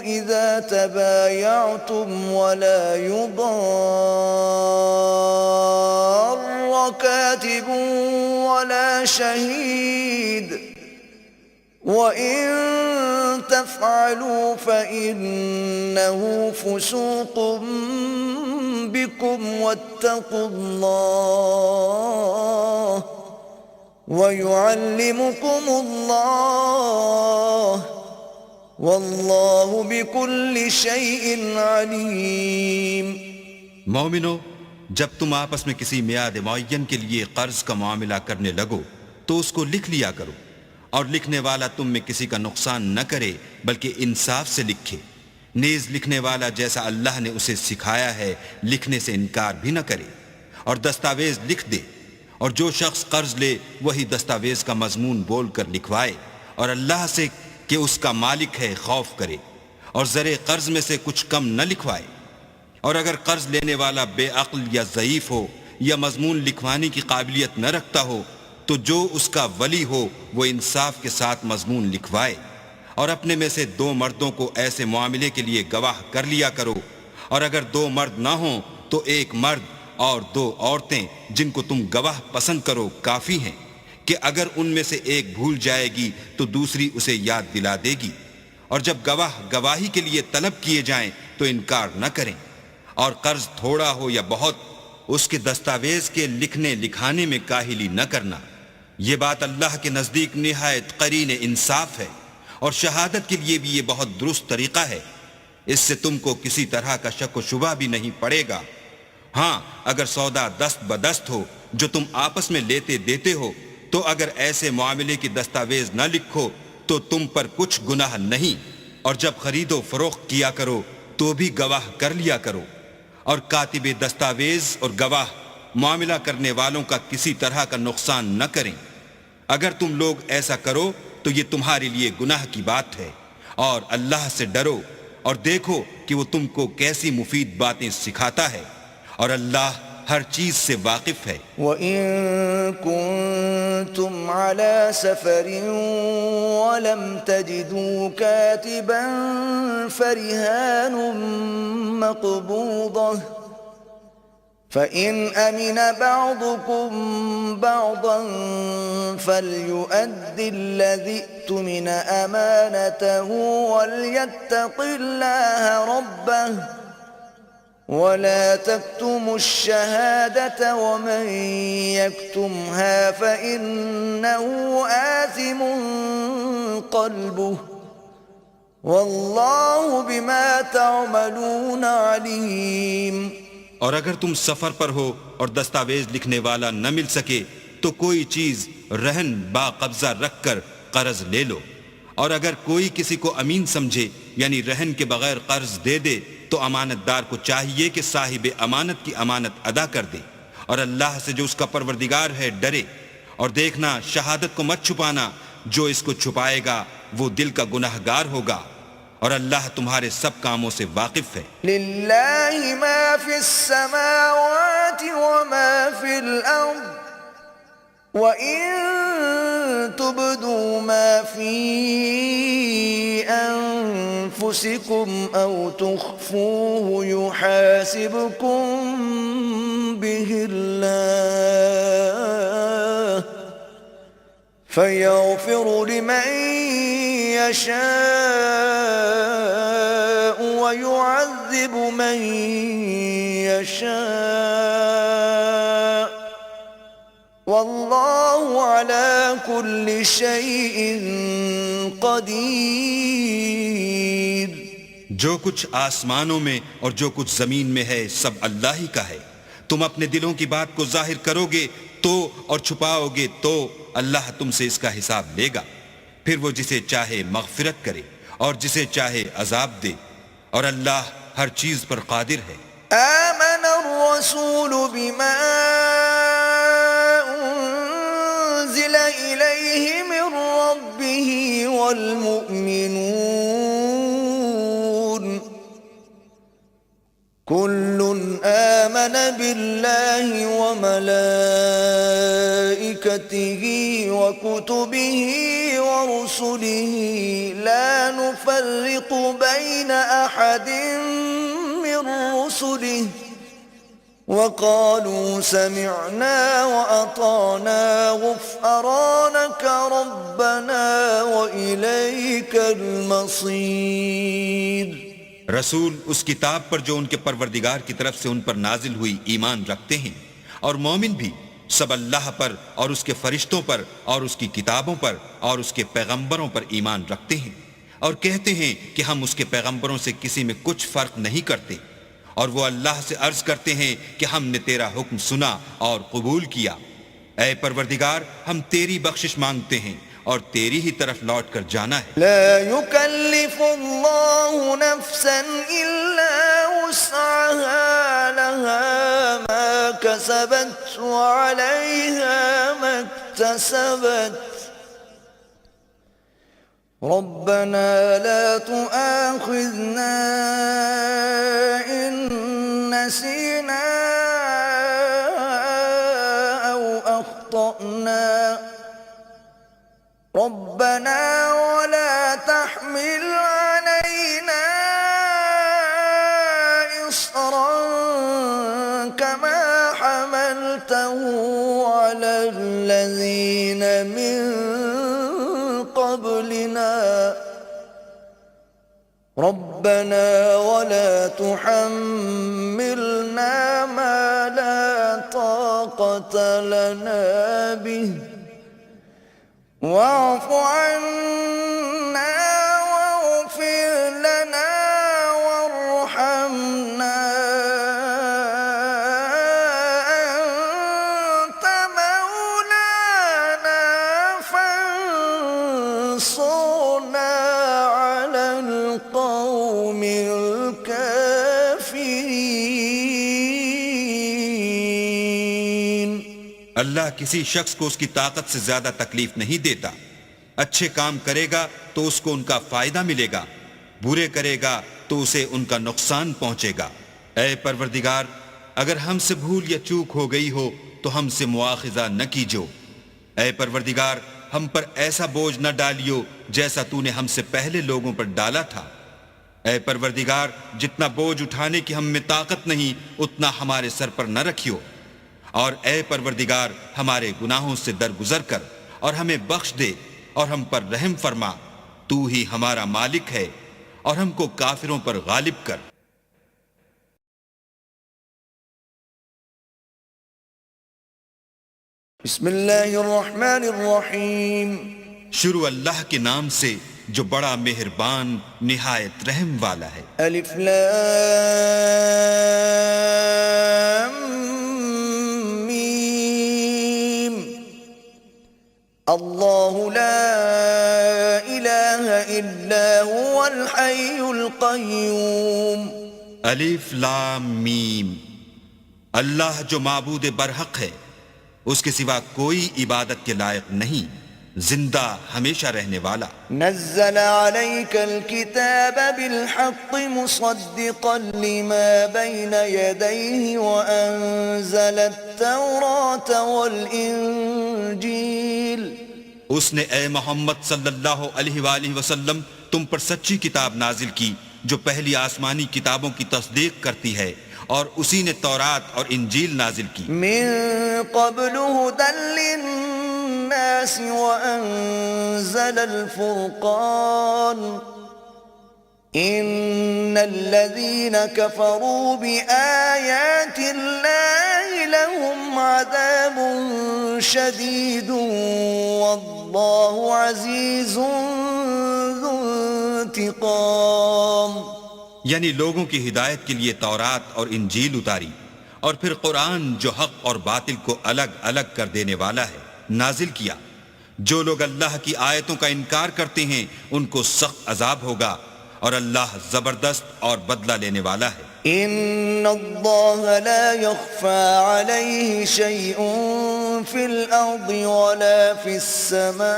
إذا تبايعتم ولا يضار كاتب ولا شهيد وَإِن تَفْعَلُوا فَإِنَّهُ فُسُوقٌ بِكُمْ وَاتَّقُوا اللَّهَ وَيُعَلِّمُكُمُ اللَّهُ واللہ بكل شيء علیم۔ مومنو، جب تم آپس میں کسی میعاد معین کے لیے قرض کا معاملہ کرنے لگو تو اس کو لکھ لیا کرو، اور لکھنے والا تم میں کسی کا نقصان نہ کرے بلکہ انصاف سے لکھے۔ نیز لکھنے والا جیسا اللہ نے اسے سکھایا ہے لکھنے سے انکار بھی نہ کرے، اور دستاویز لکھ دے، اور جو شخص قرض لے وہی دستاویز کا مضمون بول کر لکھوائے، اور اللہ سے کہ اس کا مالک ہے خوف کرے، اور زر قرض میں سے کچھ کم نہ لکھوائے۔ اور اگر قرض لینے والا بے عقل یا ضعیف ہو یا مضمون لکھوانے کی قابلیت نہ رکھتا ہو تو جو اس کا ولی ہو وہ انصاف کے ساتھ مضمون لکھوائے، اور اپنے میں سے 2 مردوں کو ایسے معاملے کے لیے گواہ کر لیا کرو، اور اگر 2 مرد نہ ہوں تو 1 مرد اور 2 عورتیں جن کو تم گواہ پسند کرو کافی ہیں، کہ اگر ان میں سے ایک بھول جائے گی تو دوسری اسے یاد دلا دے گی۔ اور جب گواہ گواہی کے لیے طلب کیے جائیں تو انکار نہ کریں، اور قرض تھوڑا ہو یا بہت اس کے دستاویز کے لکھنے لکھانے میں کاہلی نہ کرنا۔ یہ بات اللہ کے نزدیک نہایت قرین انصاف ہے، اور شہادت کے لیے بھی یہ بہت درست طریقہ ہے، اس سے تم کو کسی طرح کا شک و شبہ بھی نہیں پڑے گا۔ ہاں، اگر سودا دست بدست ہو جو تم آپس میں لیتے دیتے ہو تو اگر ایسے معاملے کی دستاویز نہ لکھو تو تم پر کچھ گناہ نہیں، اور جب خرید و فروخت کیا کرو تو بھی گواہ کر لیا کرو، اور کاتب دستاویز اور گواہ معاملہ کرنے والوں کا کسی طرح کا نقصان نہ کریں۔ اگر تم لوگ ایسا کرو تو یہ تمہارے لیے گناہ کی بات ہے، اور اللہ سے ڈرو اور دیکھو کہ وہ تم کو کیسی مفید باتیں سکھاتا ہے، اور اللہ ہر چیز سے واقف ہے۔ وَإِن كُنتُمْ عَلَى سَفَرٍ وَلَمْ تَجِدُوا كَاتِبًا فَرِهَانٌ مَّقْبُوضَةٌ فَإِنْ أَمِنَ بَعْضُكُمْ بَعْضًا فَلْيُؤَدِّ الَّذِي اؤْتُمِنَ أَمَانَتَهُ وَلْيَتَّقِ اللَّهَ رَبَّهُ وَلَا تَكْتُمُوا الشَّهَادَةَ وَمَن يَكْتُمْهَا فَإِنَّهُ آثِمٌ قَلْبُهُ وَاللَّهُ بِمَا تَعْمَلُونَ عَلِيمٌ۔ اور اگر تم سفر پر ہو اور دستاویز لکھنے والا نہ مل سکے تو کوئی چیز رہن با قبضہ رکھ کر قرض لے لو، اور اگر کوئی کسی کو امین سمجھے یعنی رہن کے بغیر قرض دے دے تو امانت دار کو چاہیے کہ صاحب امانت کی امانت ادا کر دے، اور اللہ سے جو اس کا پروردگار ہے ڈرے، اور دیکھنا شہادت کو مت چھپانا، جو اس کو چھپائے گا وہ دل کا گناہگار ہوگا، اور اللہ تمہارے سب کاموں سے واقف ہے۔ للہ ما فی السماوات وما فی الارض وَإِن تُبْدُوا مَا فِي أَنفُسِكُمْ أَوْ تُخْفُوهُ يُحَاسِبْكُم بِهِ اللَّهُ فَيَغْفِرُ لِمَن يَشَاءُ وَيُعَذِّبُ مَن يَشَاءُ واللہ علی کل شیء قدیر۔ جو کچھ آسمانوں میں اور جو کچھ زمین میں ہے سب اللہ ہی کا ہے۔ تم اپنے دلوں کی بات کو ظاہر کرو گے تو اور چھپاؤ گے تو اللہ تم سے اس کا حساب لے گا، پھر وہ جسے چاہے مغفرت کرے اور جسے چاہے عذاب دے، اور اللہ ہر چیز پر قادر ہے۔ آمن الرسول بما أنزل إليه من ربه والمؤمنون كل آمن بالله وملائكته وكتبه ورسله لا نفرق بين أحد من رسله وقالوا سمعنا وأطعنا غفرانك ربنا وإليك المصير۔ رسول اس کتاب پر جو ان کے پروردگار کی طرف سے ان پر نازل ہوئی ایمان رکھتے ہیں، اور مومن بھی سب اللہ پر اور اس کے فرشتوں پر اور اس کی کتابوں پر اور اس کے پیغمبروں پر ایمان رکھتے ہیں۔ اور کہتے ہیں کہ ہم اس کے پیغمبروں سے کسی میں کچھ فرق نہیں کرتے، اور وہ اللہ سے عرض کرتے ہیں کہ ہم نے تیرا حکم سنا اور قبول کیا۔ اے پروردگار، ہم تیری بخشش مانگتے ہیں اور تیری ہی طرف لوٹ کر جانا ہے۔ لا يكلف الله نفسا إلا وسعها، لها ما كسبت وعليها ما اكتسبت، ربنا لا تؤاخذنا إن نسينا أو أخطأنا، ربنا ولا تحمل علينا إصرا كما حملته على الذين من قبلنا، ربنا ولا تحملنا ما لا طاقة لنا به، واعف عنا واغفر لنا وارحمنا أنت مولانا فانصرنا على القوم الكافرين۔ اللہ کسی شخص کو اس کی طاقت سے زیادہ تکلیف نہیں دیتا۔ اچھے کام کرے گا تو اس کو ان کا فائدہ ملے گا، برے کرے گا تو اسے ان کا نقصان پہنچے گا۔ اے پروردگار، اگر ہم سے بھول یا چوک ہو گئی ہو تو ہم سے مواخذہ نہ کیجو۔ اے پروردگار، ہم پر ایسا بوجھ نہ ڈالیو جیسا تو نے ہم سے پہلے لوگوں پر ڈالا تھا۔ اے پروردگار، جتنا بوجھ اٹھانے کی ہم میں طاقت نہیں اتنا ہمارے سر پر نہ رکھیو، اور اے پروردگار ہمارے گناہوں سے درگزر کر اور ہمیں بخش دے اور ہم پر رحم فرما، تو ہی ہمارا مالک ہے اور ہم کو کافروں پر غالب کر۔ بسم اللہ الرحمن الرحیم۔ شروع اللہ کے نام سے جو بڑا مہربان نہایت رحم والا ہے۔ الف لام میم۔ اللہ لا الہ الا هو الحی القیوم۔ الف لام میم۔ اللہ جو معبود برحق ہے، اس کے سوا کوئی عبادت کے لائق نہیں، زندہ ہمیشہ رہنے والا۔ نزل عليك الكتاب بالحق مصدقا لما بين يديه وأنزل التوراة والإنجيل۔ اس نے اے محمد صلی اللہ علیہ وآلہ وسلم تم پر سچی کتاب نازل کی جو پہلی آسمانی کتابوں کی تصدیق کرتی ہے، اور اسی نے تورات اور انجیل نازل کی۔ من قبل هدى للناس وأنزل الفرقان، إن الذين كفروا بآيات الله لهم عذاب شديد والله عزيز ذو انتقام۔ یعنی لوگوں کی ہدایت کے لیے تورات اور انجیل اتاری، اور پھر قرآن جو حق اور باطل کو الگ الگ کر دینے والا ہے نازل کیا۔ جو لوگ اللہ کی آیتوں کا انکار کرتے ہیں ان کو سخت عذاب ہوگا، اور اللہ زبردست اور بدلہ لینے والا ہے۔ ان اللہ لا يخفى عليه شيء في الارض ولا في السماء۔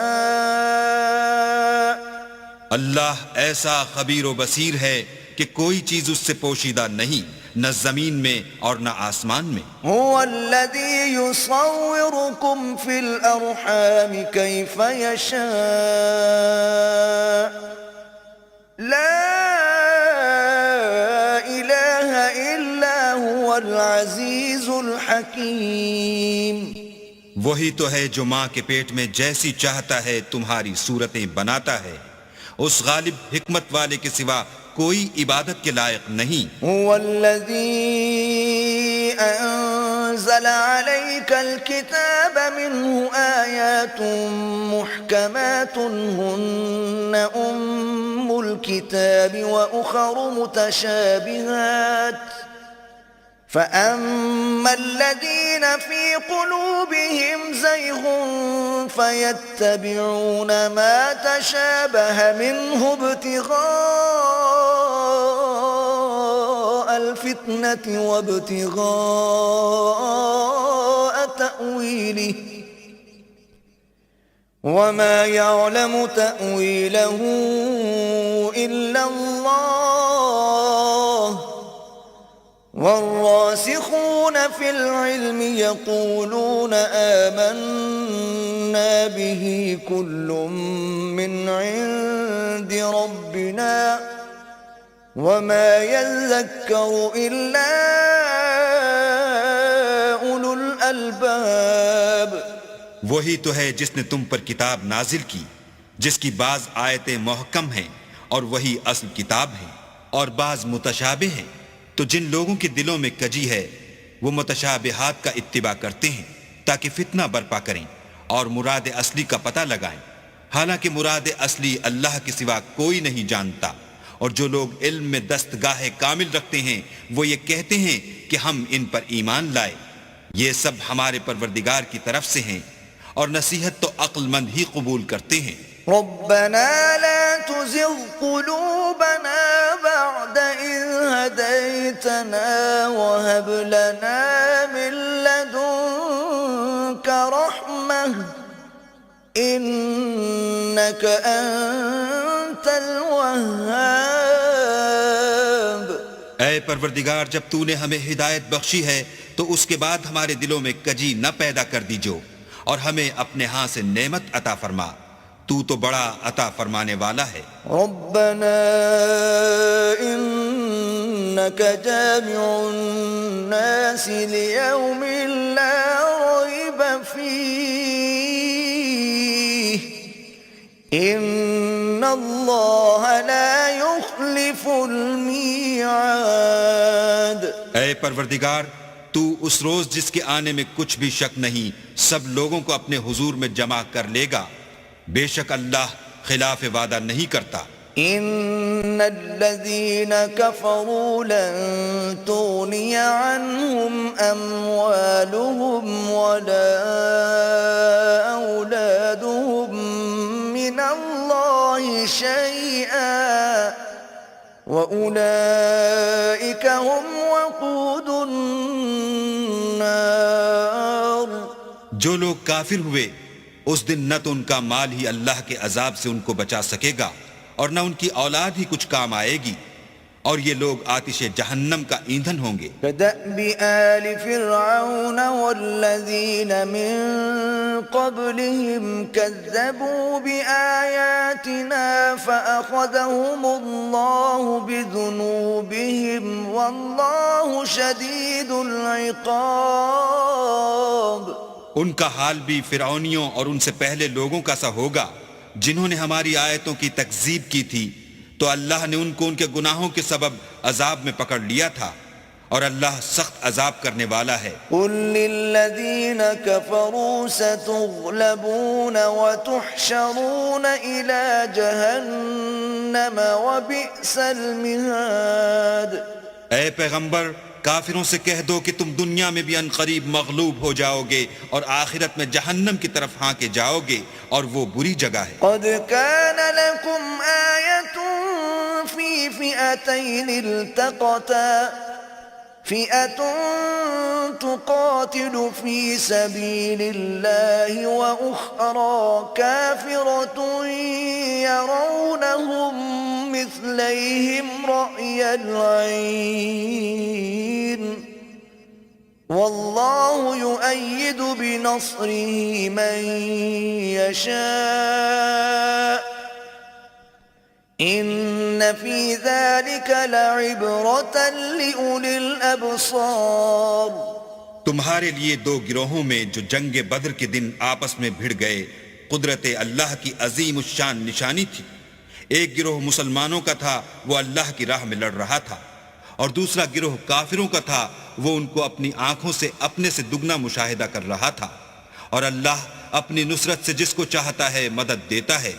اللہ ایسا خبیر و بصیر ہے کہ کوئی چیز اس سے پوشیدہ نہیں، نہ زمین میں اور نہ آسمان میں۔ هو الذي يصوركم في الارحام كيف يشاء، لا الہ الا هو العزیز الحکیم۔ وہی تو ہے جو ماں کے پیٹ میں جیسی چاہتا ہے تمہاری صورتیں بناتا ہے، اس غالب حکمت والے کے سوا کوئی عبادت کے لائق نہیں۔ هو الذي انزل عليك الكتاب منه آيات محكمات هن الكتاب وأخر متشابهات فأما الذين في قلوبهم زيغ فيتبعون ما تشابه منه ابتغاء الفتنة وابتغاء تأويله وما يعلم تأويله إلا الله والراسخون في العلم يقولون آمنا به كل من عند ربنا وما يذكر إلا أولو الألباب وہی تو ہے جس نے تم پر کتاب نازل کی جس کی بعض آیتیں محکم ہیں اور وہی اصل کتاب ہے اور بعض متشابہ ہیں تو جن لوگوں کے دلوں میں کجی ہے وہ متشابہات کا اتباع کرتے ہیں تاکہ فتنہ برپا کریں اور مراد اصلی کا پتہ لگائیں، حالانکہ مراد اصلی اللہ کے سوا کوئی نہیں جانتا۔ اور جو لوگ علم میں دستگاہ کامل رکھتے ہیں وہ یہ کہتے ہیں کہ ہم ان پر ایمان لائے، یہ سب ہمارے پروردگار کی طرف سے ہیں اور نصیحت تو عقل مند ہی قبول کرتے ہیں۔ ربنا لا تزغ قلوبنا بعد إذ هديتنا وهب لنا من لدنك رحمة إنك أنت الوهاب۔ اے پروردگار، جب تو نے ہمیں ہدایت بخشی ہے تو اس کے بعد ہمارے دلوں میں کجی نہ پیدا کر دیجو اور ہمیں اپنے ہاں سے نعمت عطا فرما، تو تو بڑا عطا فرمانے والا ہے۔ ربنا انك جامع الناس ليوم لا ريب فيه ان الله لا يخلف الميعاد۔ اے پروردگار، تو اس روز جس کے آنے میں کچھ بھی شک نہیں سب لوگوں کو اپنے حضور میں جمع کر لے گا، بے شک اللہ خلاف وعدہ نہیں کرتا۔ ان الذين كفروا لن تغني عنهم اموالهم ولا اولادهم من الله شيئا واولئك هم وقود النار۔ جو لوگ کافر ہوئے اس دن نہ تو ان کا مال ہی اللہ کے عذاب سے ان کو بچا سکے گا اور نہ ان کی اولاد ہی کچھ کام آئے گی، اور یہ لوگ آتش جہنم کا ایندھن ہوں گے۔ كدأب آل فرعون والذين من قبلهم كذبوا بآياتنا فأخذهم الله بذنوبهم والله شديد العقاب۔ ان کا حال بھی فرعونیوں اور ان سے پہلے لوگوں کا سا ہوگا جنہوں نے ہماری آیتوں کی تکذیب کی تھی، تو اللہ نے ان کو ان کے گناہوں کے سبب عذاب میں پکڑ لیا تھا، اور اللہ سخت عذاب کرنے والا ہے۔ قل للذين كفروا ستغلبون وتحشرون إلى جهنم وبئس المهاد۔ اے پیغمبر، کافروں سے کہہ دو کہ تم دنیا میں بھی عنقریب مغلوب ہو جاؤ گے اور آخرت میں جہنم کی طرف ہانکے جاؤ گے، اور وہ بری جگہ ہے۔ قد كان لكم آية في فئتين التقتا فئة تقاتل في سبيل الله وأخرى كافرة يرونهم مثليهم رأي العين والله يؤيد بنصره من يشاء ان في ذلك لعبرة لأولي الأبصار۔ تمہارے لیے دو گروہوں میں جو جنگ بدر کے دن آپس میں بھڑ گئے قدرت اللہ کی عظیم الشان نشانی تھی۔ ایک گروہ مسلمانوں کا تھا، وہ اللہ کی راہ میں لڑ رہا تھا، اور دوسرا گروہ کافروں کا تھا، وہ ان کو اپنی آنکھوں سے اپنے سے دگنا مشاہدہ کر رہا تھا۔ اور اللہ اپنی نصرت سے جس کو چاہتا ہے مدد دیتا ہے۔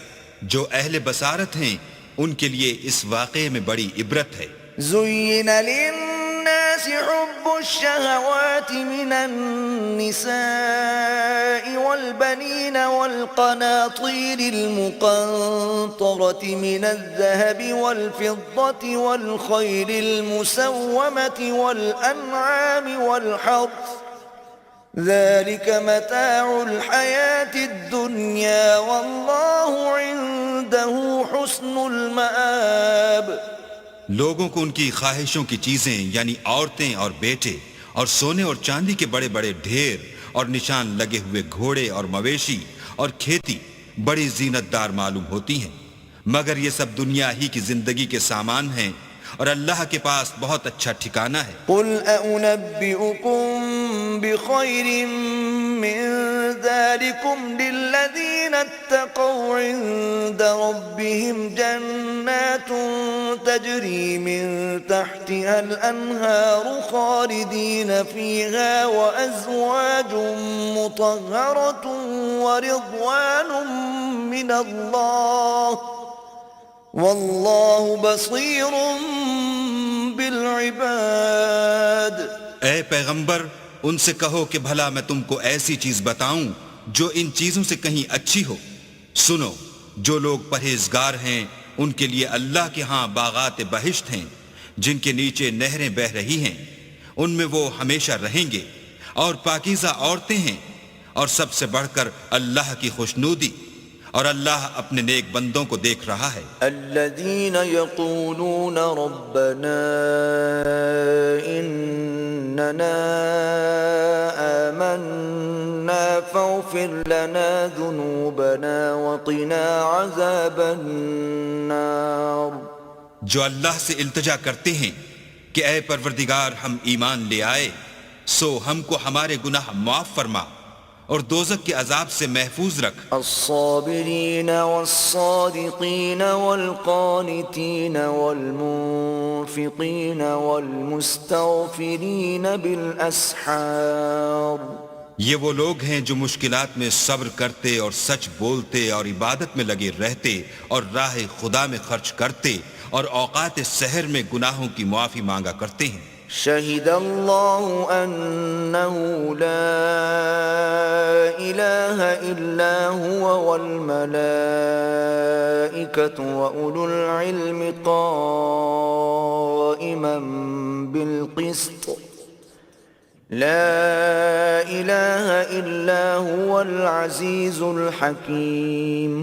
جو اہل بصارت ہیں ان کے لیے اس واقعے میں بڑی عبرت ہے۔ زين للناس حب الشهوات من النساء والبنين والقناطير المقنطرة من الذهب والفضة والخيل المسومة والأنعام والحرث ذلك متاع الحياة الدنيا والله عنده حسن المآب۔ لوگوں کو ان کی خواہشوں کی چیزیں یعنی عورتیں اور بیٹے اور سونے اور چاندی کے بڑے بڑے ڈھیر اور نشان لگے ہوئے گھوڑے اور مویشی اور کھیتی بڑی زینت دار معلوم ہوتی ہیں، مگر یہ سب دنیا ہی کی زندگی کے سامان ہیں اور اللہ کے پاس بہت اچھا ٹھکانہ ہے۔ قل أنبئكم بخير من ذلكم للذين اتقوا عند ربهم جنات تجري من تحتها الأنهار خالدين فيها وأزواج مطهرة ورضوان من الله واللہ بصیر بالعباد۔ اے پیغمبر ان سے کہو کہ بھلا میں تم کو ایسی چیز بتاؤں جو ان چیزوں سے کہیں اچھی ہو۔ سنو، جو لوگ پرہیزگار ہیں ان کے لیے اللہ کے ہاں باغات بہشت ہیں جن کے نیچے نہریں بہہ رہی ہیں، ان میں وہ ہمیشہ رہیں گے، اور پاکیزہ عورتیں ہیں، اور سب سے بڑھ کر اللہ کی خوشنودی، اور اللہ اپنے نیک بندوں کو دیکھ رہا ہے۔ الذين يقولون ربنا إننا آمنا فاغفر لنا ذنوبنا وقنا عذاب النار۔ جو اللہ سے التجا کرتے ہیں کہ اے پروردگار ہم ایمان لے آئے سو ہم کو ہمارے گناہ معاف فرما اور دوزخ کے عذاب سے محفوظ رکھ۔ الصابرین والصادقین والقانتین والمنفقین والمستغفرین بالاسحار۔ یہ وہ لوگ ہیں جو مشکلات میں صبر کرتے اور سچ بولتے اور عبادت میں لگے رہتے اور راہ خدا میں خرچ کرتے اور اوقات سحر میں گناہوں کی معافی مانگا کرتے ہیں۔ شہد اللہ انہ لا الہ الا هو والملائکۃ واولو العلم قائما بالقسط لا الہ الا هو العزیز الحکیم۔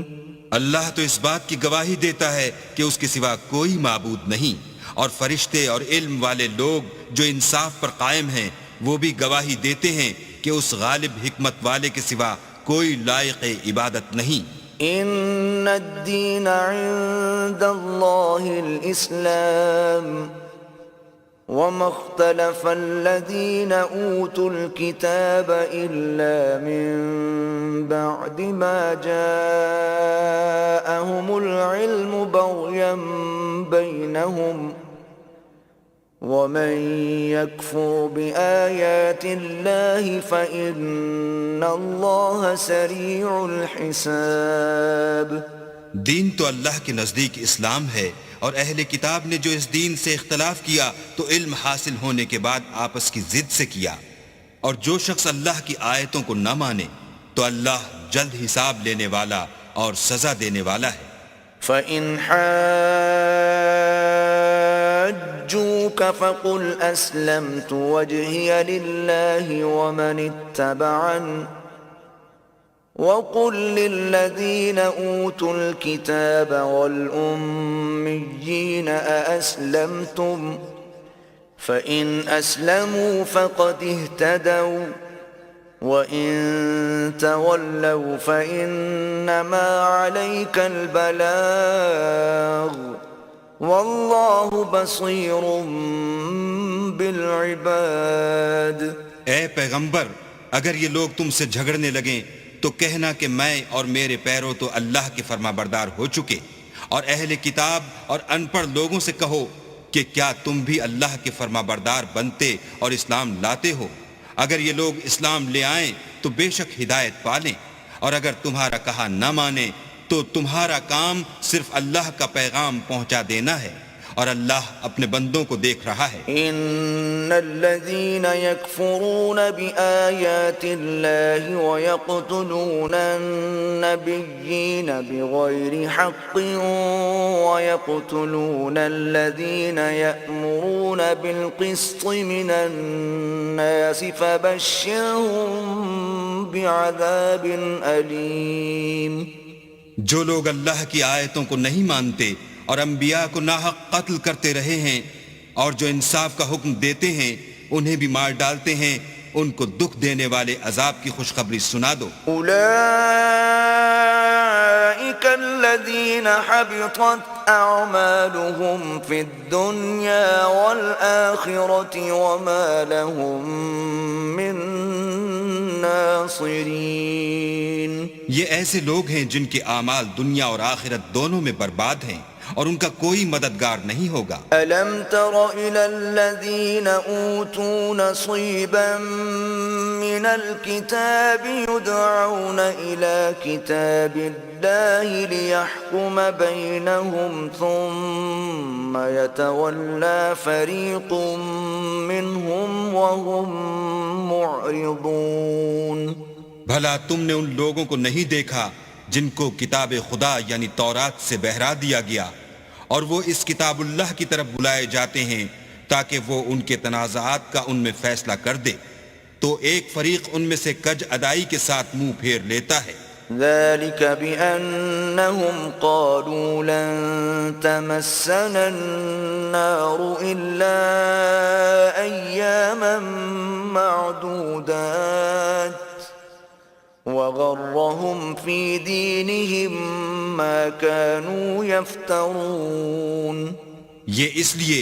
اللہ تو اس بات کی گواہی دیتا ہے کہ اس کے سوا کوئی معبود نہیں، اور فرشتے اور علم والے لوگ جو انصاف پر قائم ہیں وہ بھی گواہی دیتے ہیں کہ اس غالب حکمت والے کے سوا کوئی لائق عبادت نہیں۔ ان الدین عند اللہ الاسلام وما اختلف الذين اوتوا الكتاب الا من بعد ما جاءهم العلم بغيا بينهم ومن يكفر بآيات الله فإن الله سريع الحساب۔ دین تو اللہ کے نزدیک اسلام ہے، اور اہل کتاب نے جو اس دین سے اختلاف کیا تو علم حاصل ہونے کے بعد آپس کی ضد سے کیا، اور جو شخص اللہ کی آیتوں کو نہ مانے تو اللہ جلد حساب لینے والا اور سزا دینے والا ہے۔ فَإِنْ حَاجُّوكَ فَقُلْ أَسْلَمْتُ وَجْهِيَ لِلَّهِ وَمَنِ اتَّبَعَنِ وَقُلْ لِلَّذِينَ أُوتُوا الْكِتَابَ وَالْأُمِّيِّينَ أَأَسْلَمْتُمْ فَإِنْ أَسْلَمُوا فَقَدِ اهْتَدَوْا وَإِن تَوَلَّوْا فَإِنَّمَا عَلَيْكَ الْبَلَاغُ وَاللَّهُ بَصِيرٌ بِالْعِبَادِ۔ اے پیغمبر، اگر یہ لوگ تم سے جھگڑنے لگیں تو کہنا کہ میں اور میرے پیرو تو اللہ کے فرما بردار ہو چکے، اور اہل کتاب اور ان پڑھ لوگوں سے کہو کہ کیا تم بھی اللہ کے فرما بردار بنتے اور اسلام لاتے ہو؟ اگر یہ لوگ اسلام لے آئیں تو بے شک ہدایت پالیں، اور اگر تمہارا کہا نہ مانے تو تمہارا کام صرف اللہ کا پیغام پہنچا دینا ہے، اور اللہ اپنے بندوں کو دیکھ رہا ہے۔ ان الذين يكفرون بآيات الله ويقتلون النبيين بغير حق ويقتلون الذين يأمرون بالقسط من الناس فبشرهم بعذاب أليم۔ جو لوگ اللہ کی آیتوں کو نہیں مانتے اور انبیاء کو ناحق قتل کرتے رہے ہیں، اور جو انصاف کا حکم دیتے ہیں انہیں بھی مار ڈالتے ہیں، ان کو دکھ دینے والے عذاب کی خوشخبری سنا دو۔ اولئک الذین حبطت اعمالهم فی الدنیا والآخرة وما لهم من ناصرین۔ یہ ایسے لوگ ہیں جن کے اعمال دنیا اور آخرت دونوں میں برباد ہیں، اور ان کا کوئی مددگار نہیں ہوگا۔ أَلَمْ تَرَ إِلَى الَّذِينَ أُوتُوا نَصِيبًا مِّنَ الْكِتَابِ يُدْعَوْنَ إِلَى كِتَابِ اللَّهِ لِيَحْكُمَ بَيْنَهُمْ ثُمَّ يَتَوَلَّى فَرِيقٌ مِّنْهُمْ وَهُمْ مُعْرِضُونَ۔ بھلا تم نے ان لوگوں کو نہیں دیکھا جن کو کتاب خدا یعنی تورات سے بہرا دیا گیا، اور وہ اس کتاب اللہ کی طرف بلائے جاتے ہیں تاکہ وہ ان کے تنازعات کا ان میں فیصلہ کر دے، تو ایک فریق ان میں سے کج ادائی کے ساتھ منہ پھیر لیتا ہے۔ ذلك بأنهم قالوا لن تمسنا النار إلا أياما معدودات وغرهم في دينهم ما كانوا يفترون۔ یہ اس لیے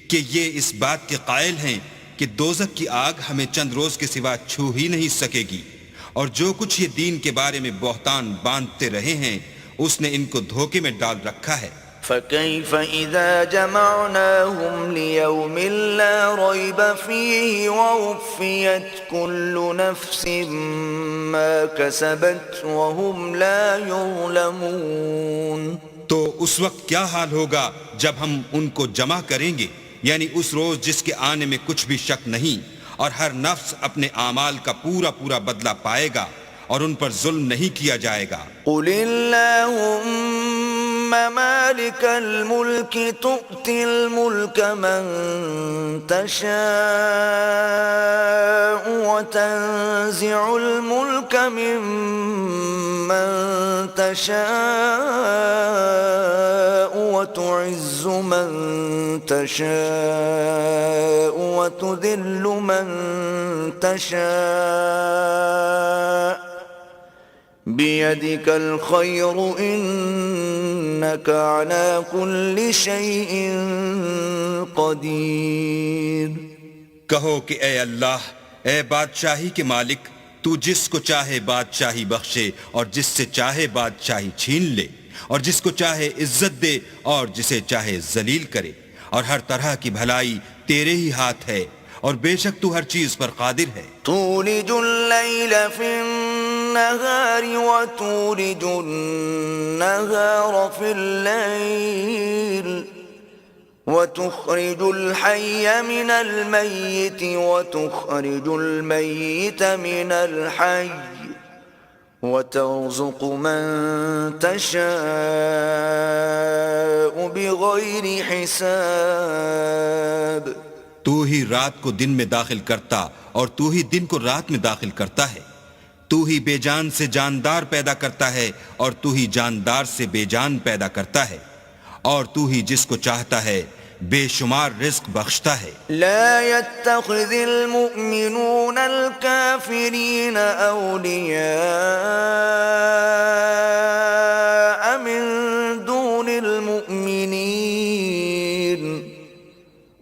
کہ یہ اس بات کے قائل ہیں کہ دوزخ کی آگ ہمیں چند روز کے سوا چھو ہی نہیں سکے گی، اور جو کچھ یہ دین کے بارے میں بہتان باندھتے رہے ہیں اس نے ان کو دھوکے میں ڈال رکھا ہے۔ فكيف إذا جمعناهم ليوم لا ريب فيه ووفيت كل نفس ما كسبت وهم لا يظلمون۔ تو اس وقت کیا حال ہوگا جب ہم ان کو جمع کریں گے، یعنی اس روز جس کے آنے میں کچھ بھی شک نہیں، اور ہر نفس اپنے اعمال کا پورا پورا بدلہ پائے گا، اور ان پر ظلم نہیں کیا جائے گا۔ قل اللهم مالك الملك تؤتي الملك من تشاء وتنزع الملك ممن تشاء وتعز من تشاء وتذل من تشاء بيدك الخير إنك على كل شيء قدير۔ کہو کہ اے اللہ، اے بادشاہی کے مالک، تو جس کو چاہے بادشاہی بخشے اور جس سے چاہے بادشاہی چھین لے، اور جس کو چاہے عزت دے اور جسے چاہے ذلیل کرے، اور ہر طرح کی بھلائی تیرے ہی ہاتھ ہے، اور بے شک تو ہر چیز پر قادر ہے۔ تولج الليل في النهار وتولج النهار في الليل وتخرج الحي من الميت وتخرج الميت من الحي وترزق من تشاء بغير حساب۔ تو ہی رات کو دن میں داخل کرتا اور تو ہی دن کو رات میں داخل کرتا ہے، تو ہی بے جان سے جاندار پیدا کرتا ہے اور تو ہی جاندار سے بے جان پیدا کرتا ہے، اور تو ہی جس کو چاہتا ہے بے شمار رزق بخشتا ہے۔ لا يتخذ المؤمنون الكافرين أولياء من دون المؤمنين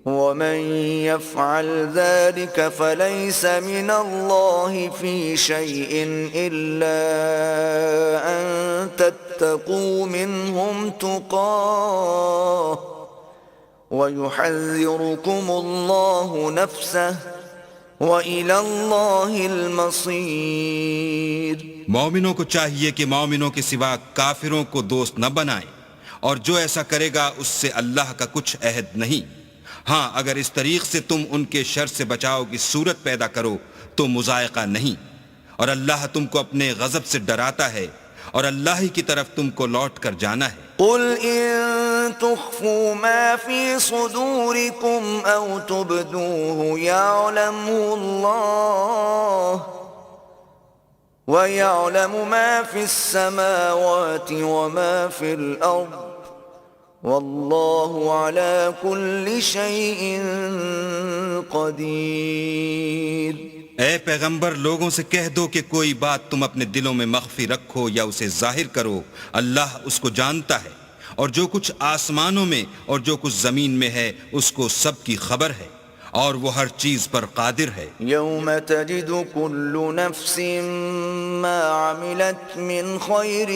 ومن يفعل ذلك فليس من الله في شيء إلا أن تتقوا منهم تقاه ويحذركم الله نفسه وَإِلَى اللَّهِ الْمَصِيرُ۔ مومنوں کو چاہیے کہ مومنوں کے سوا کافروں کو دوست نہ بنائیں، اور جو ایسا کرے گا اس سے اللہ کا کچھ عہد نہیں۔ ہاں اگر اس طریق سے تم ان کے شر سے بچاؤ کی صورت پیدا کرو تو مضائقہ نہیں، اور اللہ تم کو اپنے غضب سے ڈراتا ہے، اور اللہ ہی کی طرف تم کو لوٹ کر جانا ہے۔ قل إن تخفوا ما في صدوركم أو تبدوه يعلمه الله ويعلم ما في السماوات وما في الأرض والله على كل شيء قدير۔ اے پیغمبر لوگوں سے کہہ دو کہ کوئی بات تم اپنے دلوں میں مخفی رکھو یا اسے ظاہر کرو، اللہ اس کو جانتا ہے، اور جو کچھ آسمانوں میں اور جو کچھ زمین میں ہے اس کو سب کی خبر ہے، اور وہ ہر چیز پر قادر ہے۔ يوم تجد كل نفس ما عملت من خير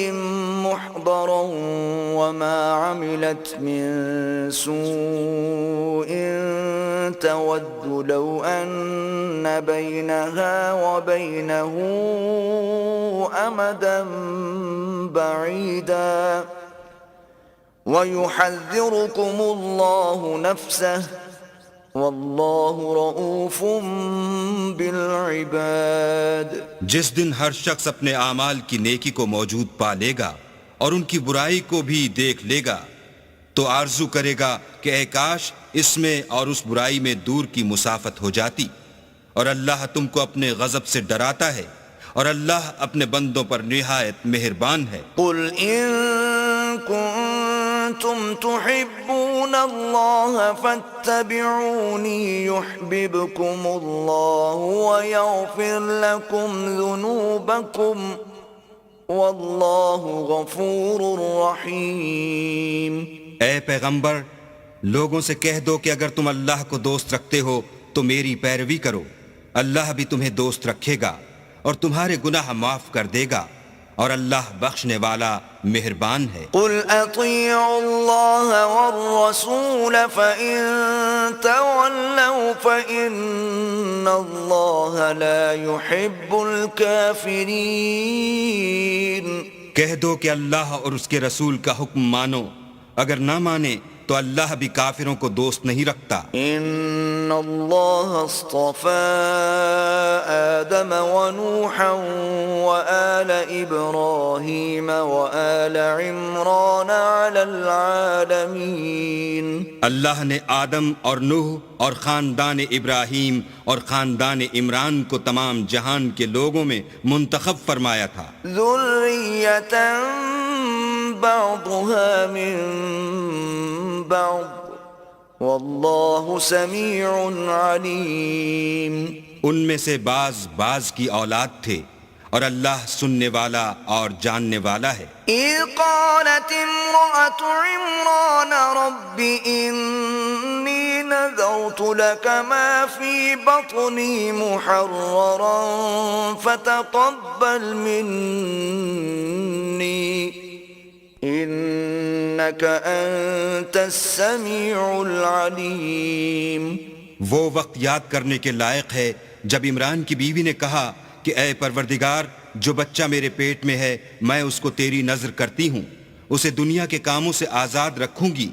محضرا وما عملت من سوء تود لو أن بينها وبينه أمدا بعيدا ويحذركم الله نفسه واللہ رؤوف بالعباد۔ جس دن ہر شخص اپنے اعمال کی نیکی کو موجود پا لے گا اور ان کی برائی کو بھی دیکھ لے گا تو آرزو کرے گا کہ اے کاش اس میں اور اس برائی میں دور کی مسافت ہو جاتی، اور اللہ تم کو اپنے غضب سے ڈراتا ہے، اور اللہ اپنے بندوں پر نہایت مہربان ہے۔ قل ان کنتم تحبون اللہ فاتبعونی یحببکم اللہ ویغفر لکم ذنوبکم واللہ غفور رحیم۔ اے پیغمبر لوگوں سے کہہ دو کہ اگر تم اللہ کو دوست رکھتے ہو تو میری پیروی کرو، اللہ بھی تمہیں دوست رکھے گا اور تمہارے گناہ معاف کر دے گا، اور اللہ بخشنے والا مہربان ہے۔ قل اطیعوا اللہ والرسول فإن تولوا فإن اللہ لا يحب الكافرین۔ کہہ دو کہ اللہ اور اس کے رسول کا حکم مانو، اگر نہ مانے تو اللہ بھی کافروں کو دوست نہیں رکھتا۔ ان اللہ اصطفى آدم ونوحا وآل ابراہیم وآل عمران علی العالمین۔ اللہ نے آدم اور نوح اور خاندان ابراہیم اور خاندان عمران کو تمام جہان کے لوگوں میں منتخب فرمایا تھا۔ ذریۃ بعضها من بعض واللہ سمیع علیم۔ ان میں سے بعض کی اولاد تھے، اور اللہ سننے والا اور جاننے والا ہے۔ اذ قالت امرأة عمران رب انی نذرت لك ما في بطني محررا فتقبل مني انك انت السمیع العلیم۔ وہ وقت یاد کرنے کے لائق ہے جب عمران کی بیوی نے کہا کہ اے پروردگار، جو بچہ میرے پیٹ میں ہے میں اس کو تیری نذر کرتی ہوں، اسے دنیا کے کاموں سے آزاد رکھوں گی،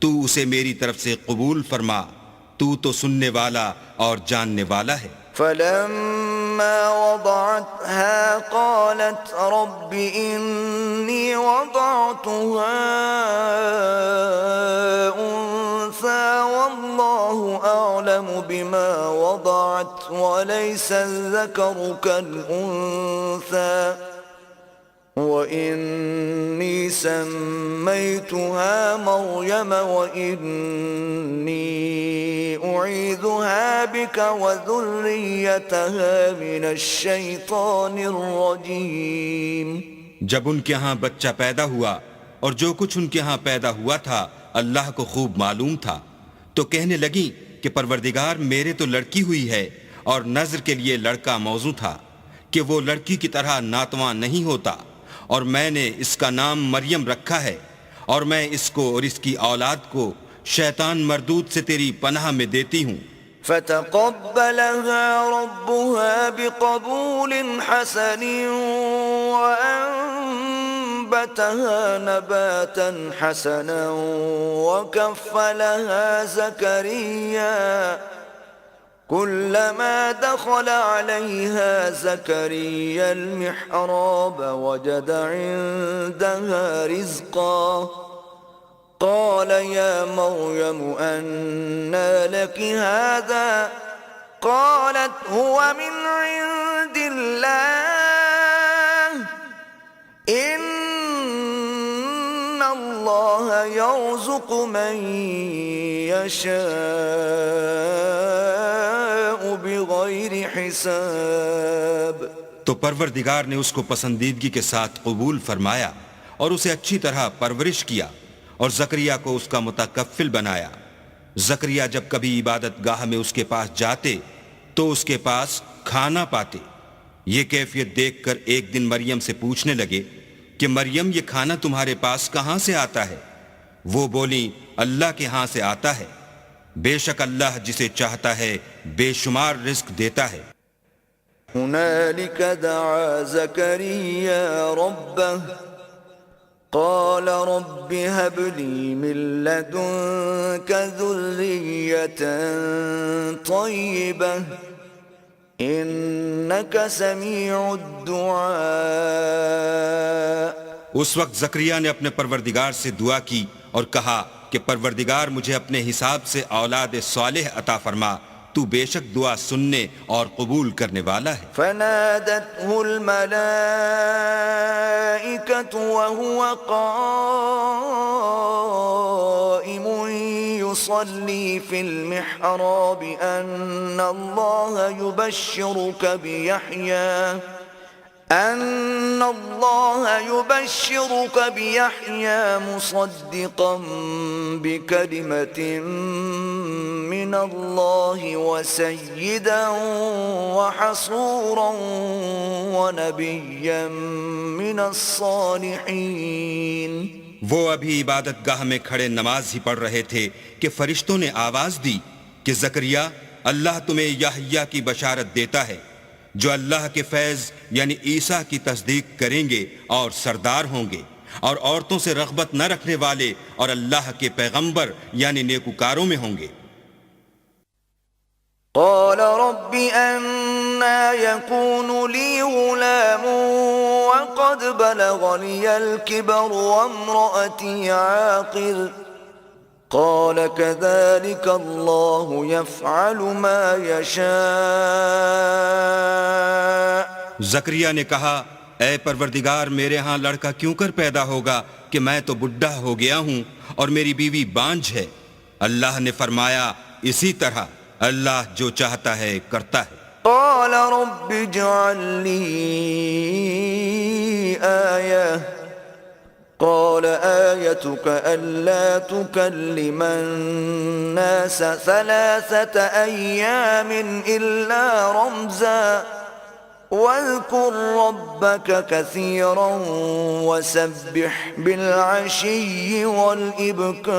تو اسے میری طرف سے قبول فرما، تو سننے والا اور جاننے والا ہے۔ فلما وضعتها قالت رب إني وضعتها أنثى والله أعلم بما وضعت وليس الذكر كالأنثى وإني سميتها مريم وإني أعيذها بك وذريتها من الشيطان الرجيم۔ جب ان کے ہاں بچہ پیدا ہوا اور جو کچھ ان کے ہاں پیدا ہوا تھا اللہ کو خوب معلوم تھا، تو کہنے لگیں کہ پروردگار میرے تو لڑکی ہوئی ہے، اور نذر کے لیے لڑکا موضوع تھا کہ وہ لڑکی کی طرح ناتواں نہیں ہوتا، اور میں نے اس کا نام مریم رکھا ہے، اور میں اس کو اور اس کی اولاد کو شیطان مردود سے تیری پناہ میں دیتی ہوں۔ فتقبلها ربها بقبول حسن وأنبتها نباتا حسنا وكفلها زكريا كلما دخل عليها زكريا المحراب وجد عندها رزقا قال يا مريم أنى لك هذا قالت هو من عند الله إن الله يرزق من يشاء بغير حساب. تو پروردگار نے اس کو پسندیدگی کے ساتھ قبول فرمایا اور اسے اچھی طرح پرورش کیا اور زکریا کو اس کا متکفل بنایا. زکریا جب کبھی عبادت گاہ میں اس کے پاس جاتے تو اس کے پاس کھانا پاتے. یہ کیفیت دیکھ کر ایک دن مریم سے پوچھنے لگے کہ مریم یہ کھانا تمہارے پاس کہاں سے آتا ہے؟ وہ بولی اللہ کے ہاں سے آتا ہے. بے شک اللہ جسے چاہتا ہے بے شمار رزق دیتا ہے. هنالك دعا زكريا ربه قال رب هب لي من لدنك ذرية طيبة إنك سميع الدعاء. اس وقت زکریا نے اپنے پروردگار سے دعا کی اور کہا کہ پروردگار مجھے اپنے حساب سے اولاد صالح عطا فرما، تو بے شک دعا سننے اور قبول کرنے والا ہے. فنادته الملائكة وهو قائم يصلي في المحراب أن الله يبشرك بيحيى مصدقا بكلمة من الله وسيدا وحصورا ونبيا من الصالحين. وہ ابھی عبادت گاہ میں کھڑے نماز ہی پڑھ رہے تھے کہ فرشتوں نے آواز دی کہ زکریا اللہ تمہیں یحییٰ کی بشارت دیتا ہے جو اللہ کے فیض یعنی عیسیٰ کی تصدیق کریں گے اور سردار ہوں گے اور عورتوں سے رغبت نہ رکھنے والے اور اللہ کے پیغمبر یعنی نیکوکاروں میں ہوں گے. قال رب أنا يكون لي غلام وقد بلغني الكبر وامرأتي عاقر قال كذلك الله يفعل ما يشاء. زکریا نے کہا اے پروردگار میرے ہاں لڑکا کیوں کر پیدا ہوگا کہ میں تو بڈھا ہو گیا ہوں اور میری بیوی بانجھ ہے. اللہ نے فرمایا اسی طرح اللہ جو چاہتا ہے کرتا ہے. قال رب اجعل لي آية قال آيتك ألا تكلم الناس 3 أيام إلا رمزا واذكر ربك كثيرا وسبح بالعشي والإبكار.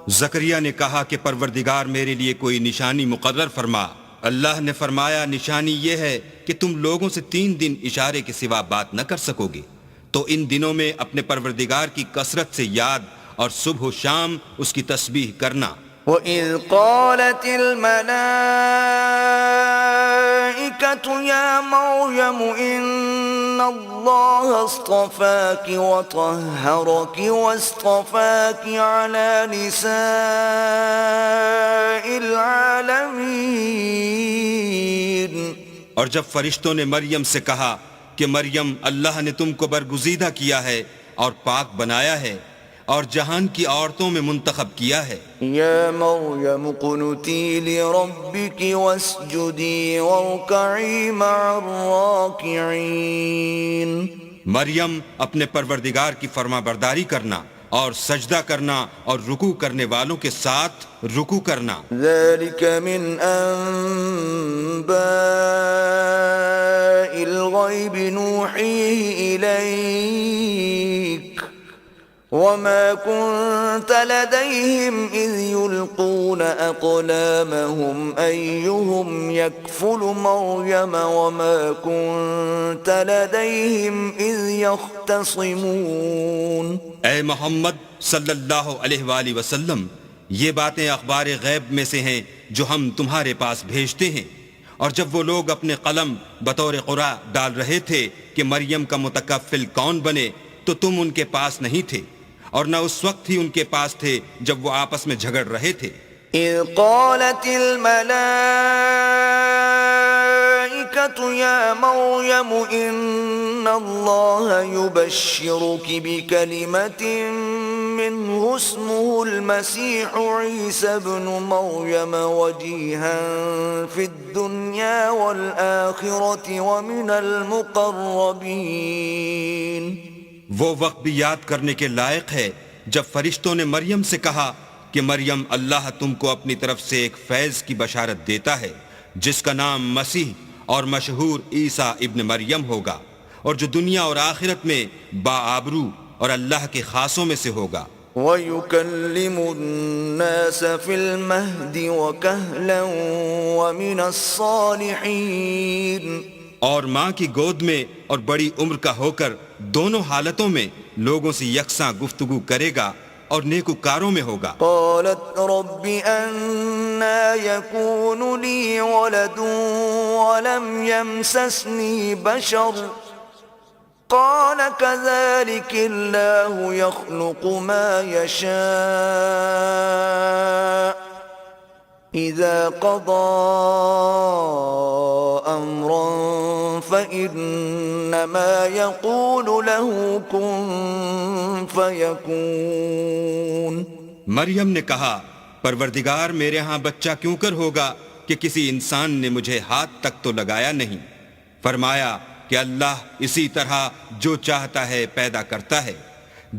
زکریا نے کہا کہ پروردگار میرے لیے کوئی نشانی مقرر فرما. اللہ نے فرمایا نشانی یہ ہے کہ تم لوگوں سے 3 دن اشارے کے سوا بات نہ کر سکو گے، تو ان دنوں میں اپنے پروردگار کی کثرت سے یاد اور صبح و شام اس کی تسبیح کرنا. وَإِذْ قَالَتِ الْمَلَائِكَةُ يَا مَرْيَمُ إِنَّ اللَّهَ اصْطَفَاكِ وَطَهَّرَكِ وَاصْطَفَاكِ عَلَى نِسَاءِ الْعَالَمِينَ. اور جب فرشتوں نے مریم سے کہا کہ مریم اللہ نے تم کو برگزیدہ کیا ہے اور پاک بنایا ہے اور جہان کی عورتوں میں منتخب کیا ہے. یا مریم قنتی لربک واسجدی وارکعی مع الراکعین. مریم اپنے پروردگار کی فرما برداری کرنا اور سجدہ کرنا اور رکوع کرنے والوں کے ساتھ رکوع کرنا. ذلك من انباء الغیب نوحیہ الیک وما كنت لديهم إذ يلقون أقلامهم أيهم يكفل مريم وما كنت لديهم إذ يختصمون. اے محمد صلی اللہ علیہ وآلہ وسلم، یہ باتیں اخبار غیب میں سے ہیں جو ہم تمہارے پاس بھیجتے ہیں، اور جب وہ لوگ اپنے قلم بطور قرعہ ڈال رہے تھے کہ مریم کا متکفل کون بنے تو تم ان کے پاس نہیں تھے، اور نہ اس وقت ہی ان کے پاس تھے جب وہ آپس میں جھگڑ رہے تھے. إذ قالت الملائكة يا مريم إن الله يبشرك بكلمة منه اسمه المسيح عيسى ابن مريم وجيها في الدنيا والآخرة ومن المقربين. وہ وقت بھی یاد کرنے کے لائق ہے جب فرشتوں نے مریم سے کہا کہ مریم، اللہ تم کو اپنی طرف سے ایک فیض کی بشارت دیتا ہے جس کا نام مسیح اور مشہور عیسیٰ ابن مریم ہوگا، اور جو دنیا اور آخرت میں باآبرو اور اللہ کے خاصوں میں سے ہوگا. وَيُكَلِّمُ النَّاسَ فِي الْمَهْدِ وَكَهْلًا وَمِنَ الصَّالِحِينَ. اور ماں کی گود میں اور بڑی عمر کا ہو کر دونوں حالتوں میں لوگوں سے یکساں گفتگو کرے گا اور نیکوکاروں میں ہوگا. قالت رب أَنَّى يَكُونُ لِي وَلَدٌ وَلَمْ يَمْسَسْنِي بَشَرٌ قال كذلك الله يخلق ما يشاء إذا قضى أمرا فإنما يقول له كن فيكون. مریم نے کہا، پروردگار میرے ہاں بچہ کیوں کر ہوگا کہ کسی انسان نے مجھے ہاتھ تک تو لگایا نہیں. فرمایا کہ اللہ اسی طرح جو چاہتا ہے پیدا کرتا ہے،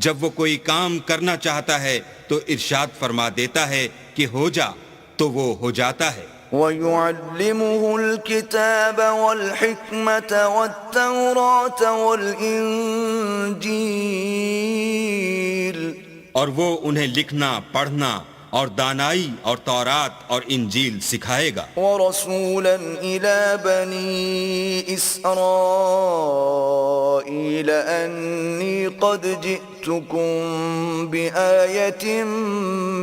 جب وہ کوئی کام کرنا چاہتا ہے تو ارشاد فرما دیتا ہے کہ ہو جا تو وہ ہو جاتا ہے. وَيُعَلِّمُهُ الْكِتَابَ وَالْحِكْمَةَ وَالتَّوْرَاةَ وَالْإِنْجِيلَ. اور وہ انہیں لکھنا، پڑھنا اور دانائی اور تورات اور انجیل سکھائے گا. وَرَسُولًا إِلَى بَنِي إِسْرَائِيلَ أَنِّي قَدْ جِئْتُكُمْ بِآيَةٍ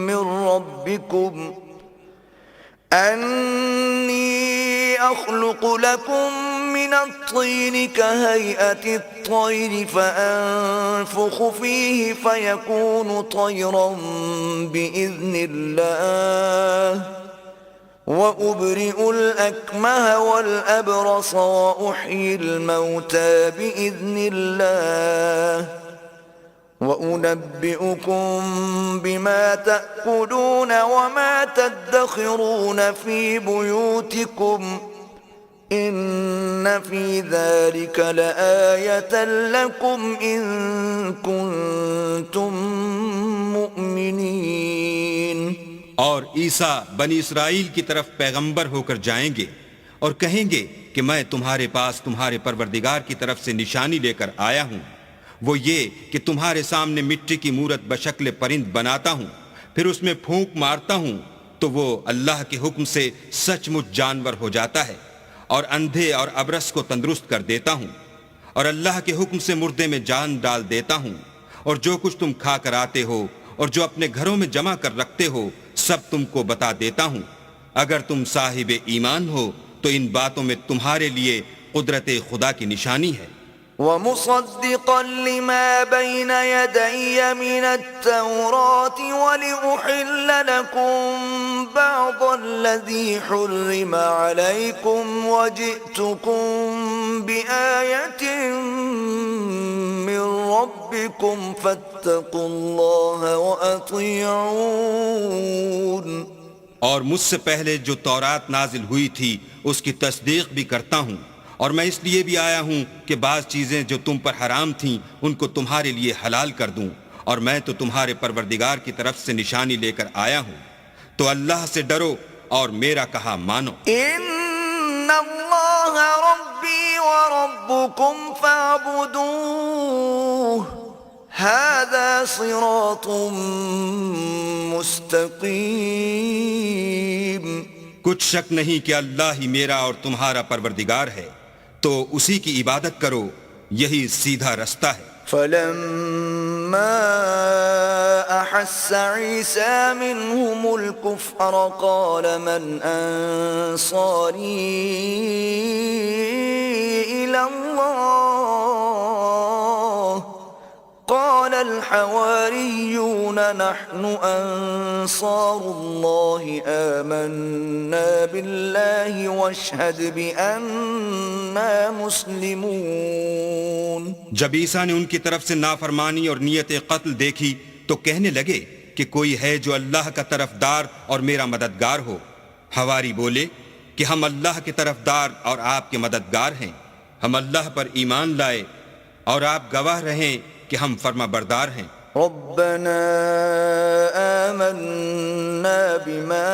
مِّن رَّبِّكُمْ أَنِّي أَخْلُقُ لَكُم مِّنَ الطِّينِ كَهَيْئَةِ الطَّيْرِ فَأَنفُخُ فِيهِ فَيَكُونُ طَيْرًا بِإِذْنِ اللَّهِ وَأُبْرِئُ الْأَكْمَهَ وَالْأَبْرَصَ وَأُحْيِي الْمَوْتَى بِإِذْنِ اللَّهِ وَأُنَبِّئُكُم بِمَا تَأْكُلُونَ وَمَا تَدَّخِرُونَ فِي بُيُوتِكُمْ إِنَّ فِي ذَلِكَ لَآيَةً لَكُمْ إِن كُنتُم مُّؤْمِنِينَ. اور عیسیٰ بنی اسرائیل کی طرف پیغمبر ہو کر جائیں گے اور کہیں گے کہ میں تمہارے پاس تمہارے پروردگار کی طرف سے نشانی لے کر آیا ہوں، وہ یہ کہ تمہارے سامنے مٹی کی مورت بشکل پرند بناتا ہوں، پھر اس میں پھونک مارتا ہوں تو وہ اللہ کے حکم سے سچ مچ جانور ہو جاتا ہے، اور اندھے اور ابرص کو تندرست کر دیتا ہوں، اور اللہ کے حکم سے مردے میں جان ڈال دیتا ہوں، اور جو کچھ تم کھا کر آتے ہو اور جو اپنے گھروں میں جمع کر رکھتے ہو سب تم کو بتا دیتا ہوں. اگر تم صاحب ایمان ہو تو ان باتوں میں تمہارے لیے قدرت خدا کی نشانی ہے. وَمُصَدِّقًا لِمَا بَيْنَ يَدَيَّ مِنَ التَّوْرَاةِ وَلِأُحِلَّ لَكُمْ بَعْضَ الَّذِي حُرِّمَ عَلَيْكُمْ وَجِئْتُكُمْ بِآيَةٍ مِّن رَّبِّكُمْ فَاتَّقُوا اللَّهَ وَأَطِيعُونِ. اور مجھ سے پہلے جو تورات نازل ہوئی تھی اس کی تصدیق بھی کرتا ہوں، اور میں اس لیے بھی آیا ہوں کہ بعض چیزیں جو تم پر حرام تھیں ان کو تمہارے لیے حلال کر دوں، اور میں تو تمہارے پروردگار کی طرف سے نشانی لے کر آیا ہوں. تو اللہ سے ڈرو اور میرا کہا مانو. إِنَّ اللَّهَ رَبِّي وَرَبُّكُمْ فَاعْبُدُوهُ هذا صراط مستقیم. کچھ شک نہیں کہ اللہ ہی میرا اور تمہارا پروردگار ہے، تو اسی کی عبادت کرو، یہی سیدھا رستہ ہے۔ فلما أحس عيسى منهم الكفر قال من أنصاري إلى الله قال الحواريون نحن أنصار الله آمنا بالله واشهد بأننا مسلمون۔ جب عیسیٰ نے ان کی طرف سے نافرمانی اور نیت قتل دیکھی تو کہنے لگے کہ کوئی ہے جو اللہ کا طرفدار اور میرا مددگار ہو۔ حواری بولے کہ ہم اللہ کے طرفدار اور آپ کے مددگار ہیں، ہم اللہ پر ایمان لائے اور آپ گواہ رہیں کہ ہم فرما بردار ہیں۔ ربنا آمنا بما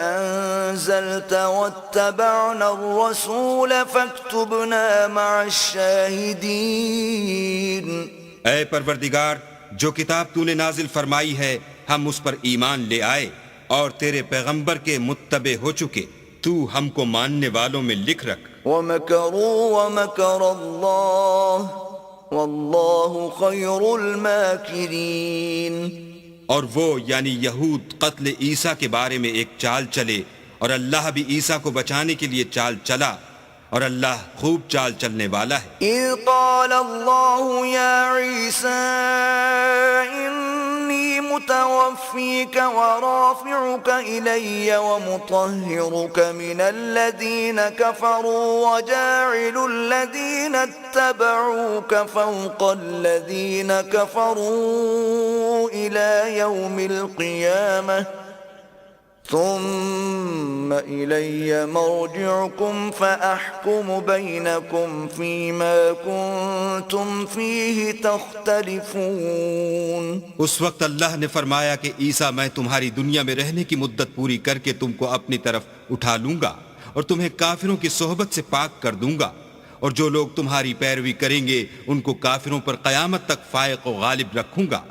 أنزلت واتبعنا الرسول فاكتبنا مع الشاهدين۔ اے پروردگار، جو کتاب تو نے نازل فرمائی ہے ہم اس پر ایمان لے آئے اور تیرے پیغمبر کے متبع ہو چکے، تو ہم کو ماننے والوں میں لکھ رکھ۔ ومكروا ومكر الله والله خير الماكرين۔ اور وہ یعنی یہود قتل عیسیٰ کے بارے میں ایک چال چلے، اور اللہ بھی عیسیٰ کو بچانے کے لیے چال چلا، اور اللہ خوب چال چلنے والا ہے۔ اذ قال الله يا عيسى إني متوفيك ورافعك إلي ومطهرك من الذين كفروا وجاعل الذين اتبعوك فوق الذين كفروا إلى يوم القيامة ثم إلي مرجعكم فأحكم بينكم فيما كنتم فيه تختلفون۔ اس وقت اللہ نے فرمایا کہ عیسیٰ میں تمہاری دنیا میں رہنے کی مدت پوری کر کے تم کو اپنی طرف اٹھا لوں گا اور تمہیں کافروں کی صحبت سے پاک کر دوں گا، اور جو لوگ تمہاری پیروی کریں گے ان کو کافروں پر قیامت تک فائق و غالب رکھوں گا۔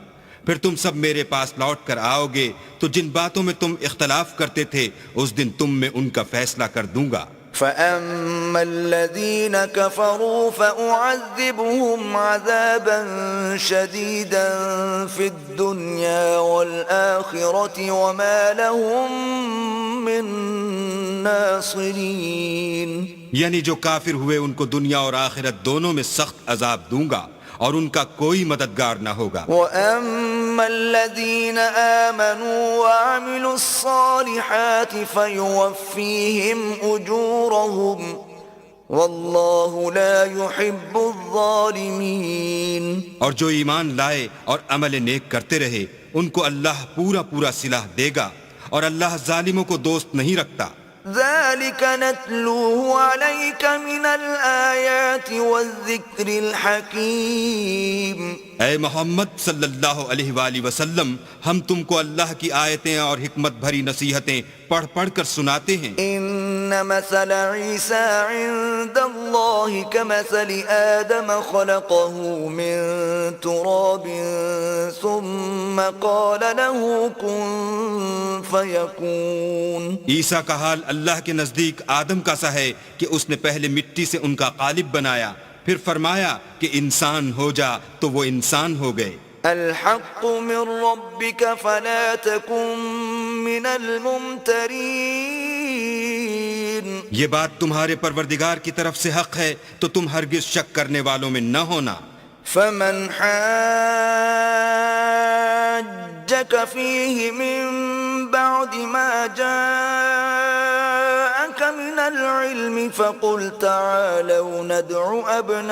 پھر تم سب میرے پاس لوٹ کر آؤ گے تو جن باتوں میں تم اختلاف کرتے تھے اس دن تم میں ان کا فیصلہ کر دوں گا۔ فأما الذين كفروا فأعذبهم عذابا شديدا في الدنيا والآخرة وما لهم من ناصرين۔ یعنی جو کافر ہوئے ان کو دنیا اور آخرت دونوں میں سخت عذاب دوں گا اور ان کا کوئی مددگار نہ ہوگا۔ وَأَمَّا الَّذِينَ آمَنُوا وَعَمِلُوا الصَّالِحَاتِ فَيُوَفِّيهِمْ أُجُورَهُمْ وَاللَّهُ لَا يُحِبُّ الظَّالِمِينَ۔ اور جو ایمان لائے اور عمل نیک کرتے رہے ان کو اللہ پورا پورا صلاح دے گا، اور اللہ ظالموں کو دوست نہیں رکھتا۔ ذلك نتلوه عليك من الآيات والذكر الحكيم۔ اے محمد صلی اللہ علیہ وآلہ وسلم، ہم تم کو اللہ کی آیتیں اور حکمت بھری نصیحتیں پڑھ پڑھ کر سناتے ہیں۔ ان مثل عیسیٰ عند اللہ کمثل آدم خلقه من تراب ثم قال له كن فيكون۔ عیسیٰ کا حال اللہ کے نزدیک آدم کا سا ہے کہ اس نے پہلے مٹی سے ان کا قالب بنایا، پھر فرمایا کہ انسان ہو جا تو وہ انسان ہو گئے۔ الحق من ربك فلا تكن من الممترین۔ یہ بات تمہارے پروردگار کی طرف سے حق ہے تو تم ہرگز شک کرنے والوں میں نہ ہونا۔ فمن حاجك فيه من بعد ما جاءك من العلم فقل تعالوا ندع أبناءنا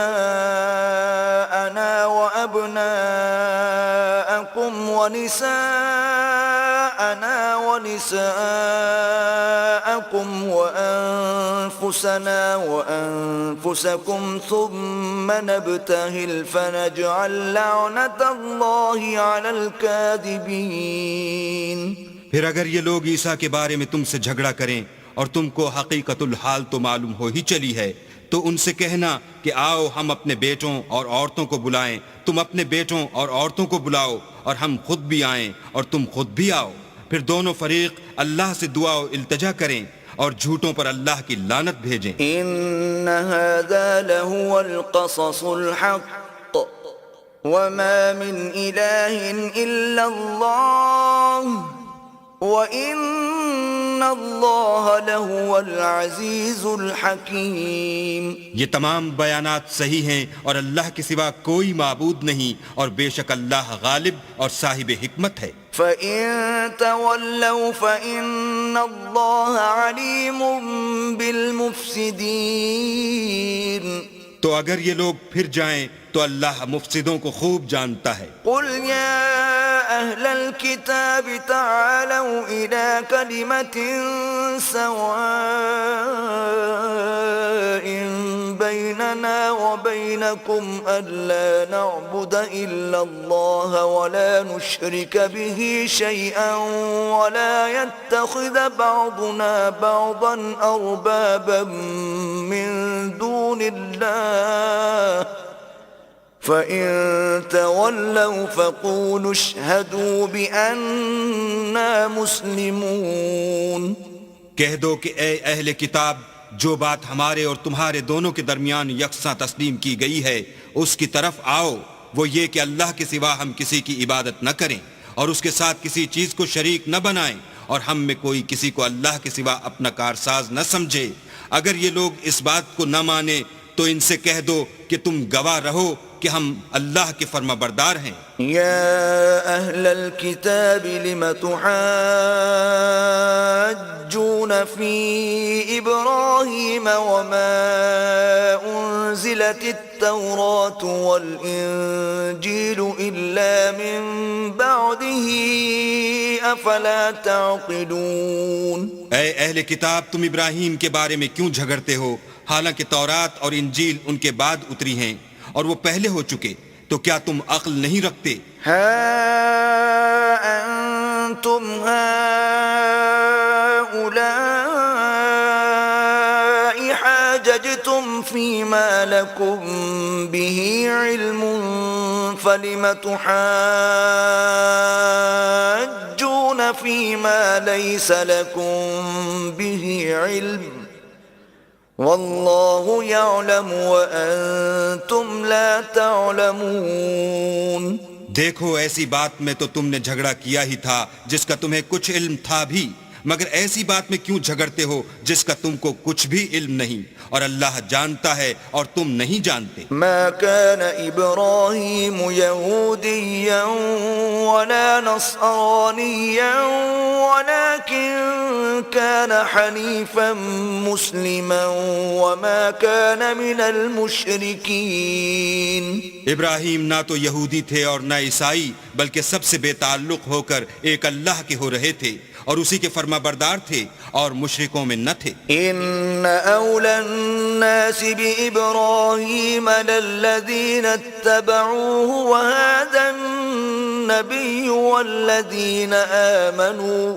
وأبناءكم ونساءنا ونساءكم وأنفسنا وأنفسكم ثم نبتهل فنجعل لعنة الله على الكاذبين۔ پھر اگر یہ لوگ عیسیٰ کے بارے میں تم سے جھگڑا کریں اور تم کو حقیقت الحال تو معلوم ہو ہی چلی ہے، تو ان سے کہنا کہ آؤ ہم اپنے بیٹوں اور عورتوں کو بلائیں، تم اپنے بیٹوں اور عورتوں کو بلاؤ اور ہم خود بھی آئیں اور تم خود بھی آؤ، پھر دونوں فریق اللہ سے دعا و التجا کریں اور جھوٹوں پر اللہ کی لعنت بھیجیں۔ إن هذا لهو القصص الحق وما من إله إلا الله وإن الله لهو العزيز الحكيم۔ یہ تمام بیانات صحیح ہیں اور اللہ کے سوا کوئی معبود نہیں، اور بے شک اللہ غالب اور صاحب حکمت ہے۔ فَإِن تَوَلَّوْا فَإِنَّ اللَّهَ عَلِيمٌ بِالْمُفْسِدِينَ۔ تو اگر یہ لوگ پھر جائیں تو اللہ مفسدوں کو خوب جانتا ہے۔ قُلْ يَا أَهْلَ الْكِتَابِ تَعَالَوْا إِلَى كَلِمَةٍ سَوَاءٍ بَيْنَنَا وَبَيْنَكُمْ أَلَّا نَعْبُدَ إِلَّا اللَّهَ وَلَا نُشْرِكَ بِهِ شَيْئًا وَلَا يَتَّخِذَ بَعْضُنَا بَعْضًا أَرْبَابًا مِّن دُونِ اللَّهِ فَإِن تَوَلَّوْا فَقُولُوا اشْهَدُوا بِأَنَّا مُسْلِمُونَ۔ کہہ دو کہ اے اہل کتاب، جو بات ہمارے اور تمہارے دونوں کے درمیان یکساں تسلیم کی گئی ہے اس کی طرف آؤ، وہ یہ کہ اللہ کے سوا ہم کسی کی عبادت نہ کریں اور اس کے ساتھ کسی چیز کو شریک نہ بنائیں، اور ہم میں کوئی کسی کو اللہ کے سوا اپنا کارساز نہ سمجھے۔ اگر یہ لوگ اس بات کو نہ مانے تو ان سے کہہ دو کہ تم گواہ رہو کہ ہم اللہ کے فرما بردار ہیں۔ يا أهل الكتاب لم تحاجون في إبراهيم وما أنزلت التوراة والإنجيل إلا من بعده أفلا تعقلون۔ اے اہل کتاب، تم ابراہیم کے بارے میں کیوں جھگڑتے ہو، حالانکہ تورات اور انجیل ان کے بعد اتری ہیں اور وہ پہلے ہو چکے، تو کیا تم عقل نہیں رکھتے؟ ها أنتم هؤلاء حاججتم فيما لكم به علم فلم تحاجون فيما ليس لكم به علم واللہ یعلم وانتم لا تعلمون۔ دیکھو، ایسی بات میں تو تم نے جھگڑا کیا ہی تھا جس کا تمہیں کچھ علم تھا بھی، مگر ایسی بات میں کیوں جھگڑتے ہو جس کا تم کو کچھ بھی علم نہیں، اور اللہ جانتا ہے اور تم نہیں جانتے۔ ما كان ابراہیم یہودیا ولا نصرانیا ولكن كان حنیفا مسلما وما كان من المشرکین۔ ابراہیم نہ تو یہودی تھے اور نہ عیسائی، بلکہ سب سے بے تعلق ہو کر ایک اللہ کے ہو رہے تھے اور اسی کے فرما بردار تھے اور مشرکوں میں نہ تھے۔ ان اولا الناس بابراہیم للذین اتبعوه وهذا النبی والذین آمنوا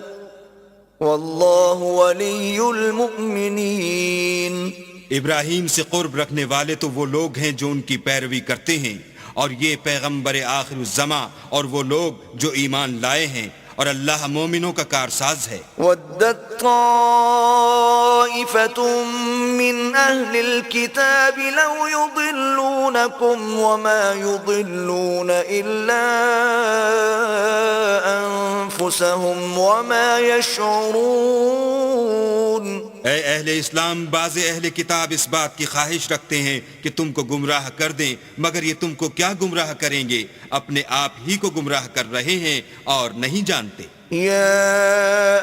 واللہ ولی المؤمنین۔ ابراہیم سے قرب رکھنے والے تو وہ لوگ ہیں جو ان کی پیروی کرتے ہیں، اور یہ پیغمبر آخر الزماں اور وہ لوگ جو ایمان لائے ہیں، اور اللہ مومنوں کا کارساز ہے۔ وَدَّتْ طَائِفَةٌ مِّنْ أَهْلِ الْكِتَابِ لَوْ يُضِلُّونَكُمْ وَمَا يُضِلُّونَ إِلَّا أَنفُسَهُمْ وَمَا يَشْعُرُونَ۔ اے اہل اسلام، بعض اہل کتاب اس بات کی خواہش رکھتے ہیں کہ تم کو گمراہ کر دیں، مگر یہ تم کو کیا گمراہ کریں گے، اپنے آپ ہی کو گمراہ کر رہے ہیں اور نہیں جانتے۔ يا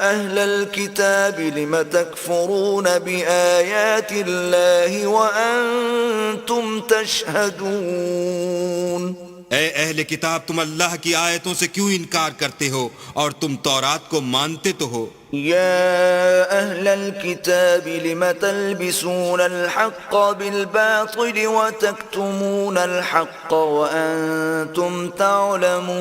أهل الكتاب لم تكفرون بآيات الله وأنتم تشهدون۔ اے اہل کتاب تم اللہ کی آیتوں سے کیوں انکار کرتے ہو اور تم تورات کو مانتے تو ہو؟ يا أهل الكتاب لم تلبسون الحق بالباطل وتكتمون الحق وأنتم تعلمون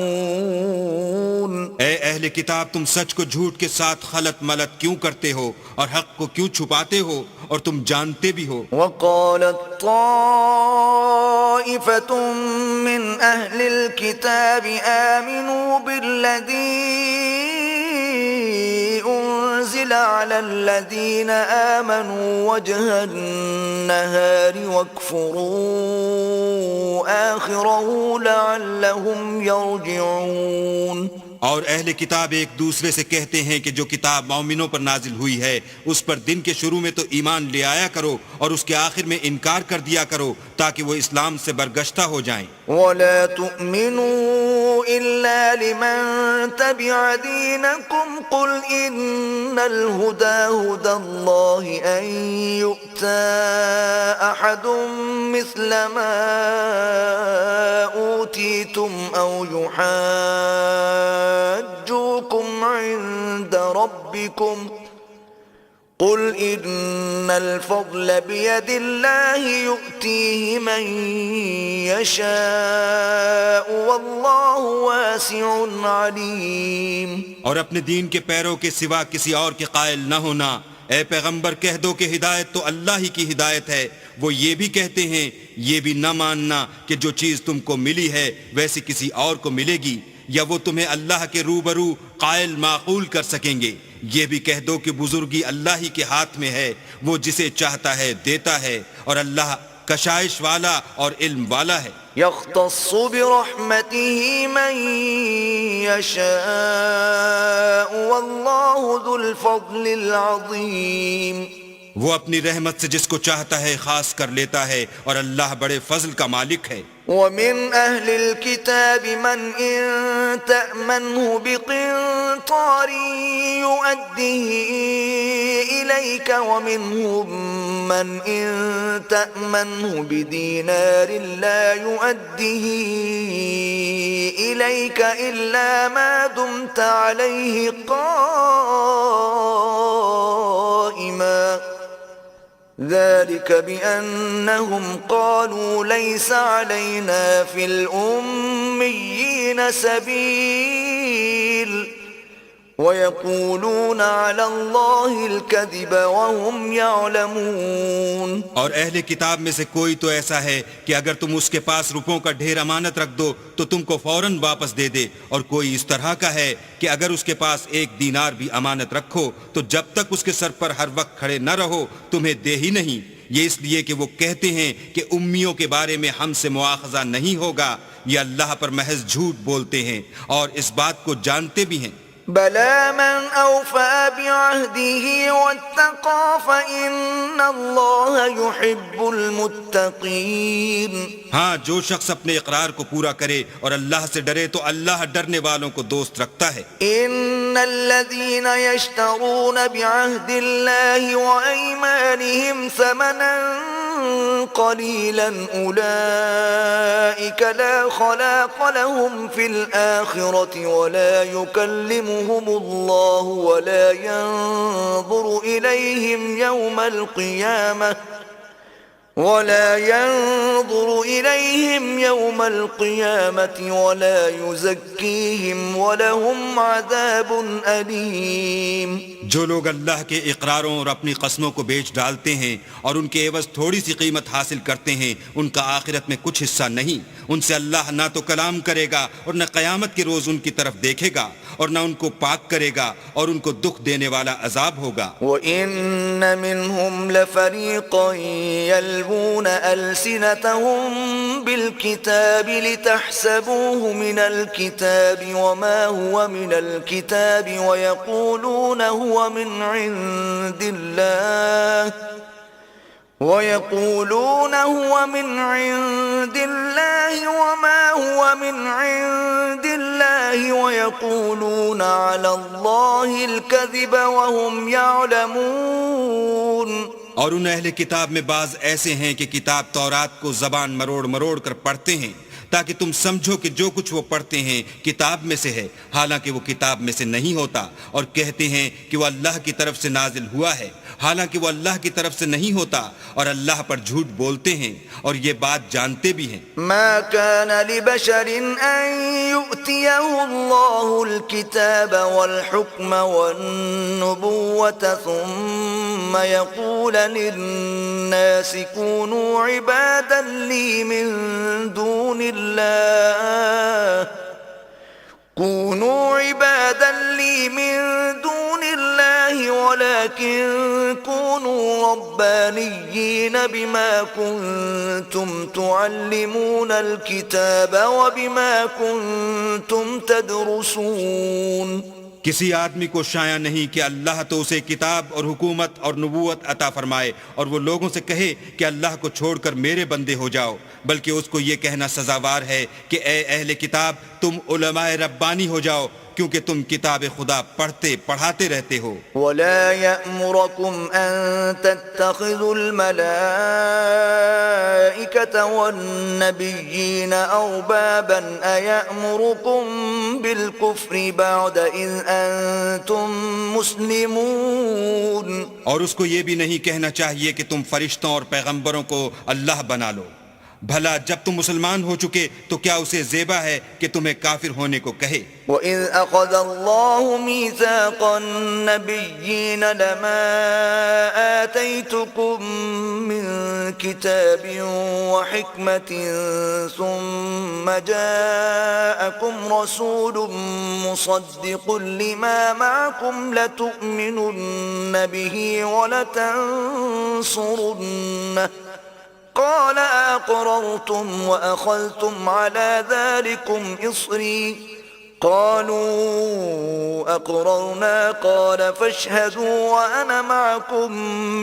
اے اہل کتاب تم سچ کو جھوٹ کے ساتھ خلط ملط کیوں کرتے ہو اور حق کو کیوں چھپاتے ہو اور تم جانتے بھی ہو؟ وقالت طائفة من أهل الكتاب آمنوا بالذي أنزل على الذين آمنوا وجه النهار واكفروا آخره لعلهم يرجعون. اور اہل کتاب ایک دوسرے سے کہتے ہیں کہ جو کتاب مومنوں پر نازل ہوئی ہے اس پر دن کے شروع میں تو ایمان لے آیا کرو اور اس کے آخر میں انکار کر دیا کرو تاکہ وہ اسلام سے برگشتہ ہو جائیں. ولا تؤمنوا إلا لمن تبع دينكم قل إن الهدى هدى الله أن يؤتى أحد مثل ما أوتيتم أو يحاجوكم عند ربكم قل إن الفضل بيد الله يؤتيه من يشاء والله واسع عليم. اور اپنے دین کے پیروں کے سوا کسی اور کے قائل نہ ہونا. اے پیغمبر کہہ دو کہ ہدایت تو اللہ ہی کی ہدایت ہے. وہ یہ بھی کہتے ہیں یہ بھی نہ ماننا کہ جو چیز تم کو ملی ہے ویسی کسی اور کو ملے گی یا وہ تمہیں اللہ کے روبرو قائل معقول کر سکیں گے. یہ بھی کہہ دو کہ بزرگی اللہ ہی کے ہاتھ میں ہے. وہ جسے چاہتا ہے دیتا ہے اور اللہ کشائش والا اور علم والا ہے. يختص برحمته من يشاء والله ذو الفضل العظيم. وہ اپنی رحمت سے جس کو چاہتا ہے خاص کر لیتا ہے اور اللہ بڑے فضل کا مالک ہے. ومن أهل الكتاب من إن تأمنه بقنطار يؤديه إليك ومنهم من إن تأمنه بدينار لا يؤديه إليك إلا ما دمت عليه قائما ذلك بأنهم قالوا ليس علينا في الأميين سبيل ويقولون على الله الكذب وهم يعلمون. اور اہل کتاب میں سے کوئی تو ایسا ہے کہ اگر تم اس کے پاس روپوں کا ڈھیر امانت رکھ دو تو تم کو فوراً واپس دے دے اور کوئی اس طرح کا ہے کہ اگر اس کے پاس 1 دینار بھی امانت رکھو تو جب تک اس کے سر پر ہر وقت کھڑے نہ رہو تمہیں دے ہی نہیں. یہ اس لیے کہ وہ کہتے ہیں کہ امیوں کے بارے میں ہم سے مواخذہ نہیں ہوگا. یہ اللہ پر محض جھوٹ بولتے ہیں اور اس بات کو جانتے بھی ہیں. بلى من أوفى بعهده واتقى فإن الله يحب المتقين. ہاں جو شخص اپنے اقرار کو پورا کرے اور اللہ سے ڈرے تو اللہ ڈرنے والوں کو دوست رکھتا ہے. إن الذين يشترون بعهد الله وأيمانهم ثمنا قليلا أولئك لا خلاق لهم في الآخرة ولا يكلمهم الله ولا ينظر إليهم يوم القيامة ولا يزكيهم ولهم عذاب أليم. جو لوگ اللہ کے اقراروں اور اپنی قسموں کو بیچ ڈالتے ہیں اور ان کے عوض تھوڑی سی قیمت حاصل کرتے ہیں ان کا آخرت میں کچھ حصہ نہیں. ان سے اللہ نہ تو کلام کرے گا اور نہ قیامت کے روز ان کی طرف دیکھے گا اور نہ ان کو پاک کرے گا اور ان کو دکھ دینے والا عذاب ہوگا. وَإِنَّ مِنْهُمْ لَفَرِيقًا يَلْوُونَ أَلْسِنَتَهُمْ بِالْكِتَابِ لِتَحْسَبُوهُ مِنَ الْكِتَابِ وَمَا هُوَ مِنَ الْكِتَابِ وَيَقُولُونَ هُوَ مِنْ عِنْدِ اللَّهِ وما هو من عند الله ويقولون على الله الكذب وهم يعلمون. اور ان اہل کتاب میں بعض ایسے ہیں کہ کتاب تورات کو زبان مروڑ مروڑ کر پڑھتے ہیں تاکہ تم سمجھو کہ جو کچھ وہ پڑھتے ہیں کتاب میں سے ہے، حالانکہ وہ کتاب میں سے نہیں ہوتا، اور کہتے ہیں کہ وہ اللہ کی طرف سے نازل ہوا ہے، حالانکہ وہ اللہ کی طرف سے نہیں ہوتا، اور اللہ پر جھوٹ بولتے ہیں اور یہ بات جانتے بھی ہیں۔ ما كان لبشر أن يؤتيه الله الكتاب والحكم والنبوة ثم يقول للناس كونوا عبادا لي من دون الله ولكن كونوا ربانيين بما كنتم تعلمون الكتاب وبما كنتم تدرسون۔ کسی آدمی کو شایع نہیں کہ اللہ تو اسے کتاب اور حکومت اور نبوت عطا فرمائے اور وہ لوگوں سے کہے کہ اللہ کو چھوڑ کر میرے بندے ہو جاؤ، بلکہ اس کو یہ کہنا سزاوار ہے کہ اے اہل کتاب تم علماء ربانی ہو جاؤ، کیونکہ تم کتاب خدا پڑھتے پڑھاتے رہتے ہو۔ ولا يأمركم أن تتخذوا الملائكة والنبيين أربابا أيأمركم بالكفر بعد إذ أنتم مسلمون۔ اور اس کو یہ بھی نہیں کہنا چاہیے کہ تم فرشتوں اور پیغمبروں کو اللہ بنا لو، بھلا جب تم مسلمان ہو چکے تو کیا اسے زیبا ہے کہ تمہیں کافر ہونے کو کہے۔ وَإِذْ أَخَذَ اللَّهُ مِيثَاقَ النَّبِيِّينَ لَمَا آتَيْتُكُم مِّن كِتَابٍ وَحِكْمَةٍ ثُمَّ جَاءَكُمْ رَسُولٌ مُصَدِّقٌ لِّمَا مَعَكُمْ لَتُؤْمِنُنَّ بِهِ وَلَتَنصُرُنَّهُ قال أقررتم وأخذتم على ذلكم إصري قالوا أقررنا قال فاشهدوا وأنا معكم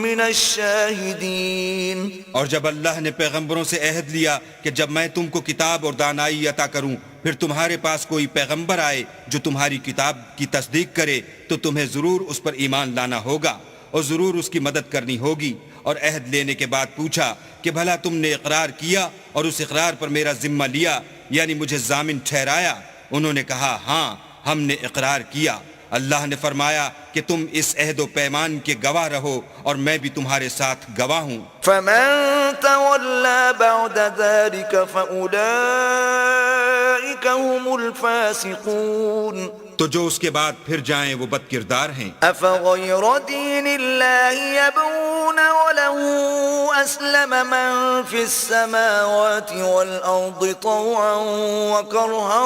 من الشاهدين۔ اور جب اللہ نے پیغمبروں سے عہد لیا کہ جب میں تم کو کتاب اور دانائی عطا کروں پھر تمہارے پاس کوئی پیغمبر آئے جو تمہاری کتاب کی تصدیق کرے تو تمہیں ضرور اس پر ایمان لانا ہوگا اور ضرور اس کی مدد کرنی ہوگی۔ اور عہد لینے کے بعد پوچھا کہ بھلا تم نے اقرار کیا اور اس اقرار پر میرا ذمہ لیا، یعنی مجھے ضامن ٹھہرایا؟ انہوں نے کہا ہاں ہم نے اقرار کیا۔ اللہ نے فرمایا کہ تم اس عہد و پیمان کے گواہ رہو اور میں بھی تمہارے ساتھ گواہ ہوں۔ فمن تولى بعد ذلك فأولئك هم الفاسقون۔ تو جو اس کے بعد پھر جائیں وہ بد کردار ہیں۔ أفغير دين الله يبغون وله أسلم من في السماوات والأرض طوعا وكرها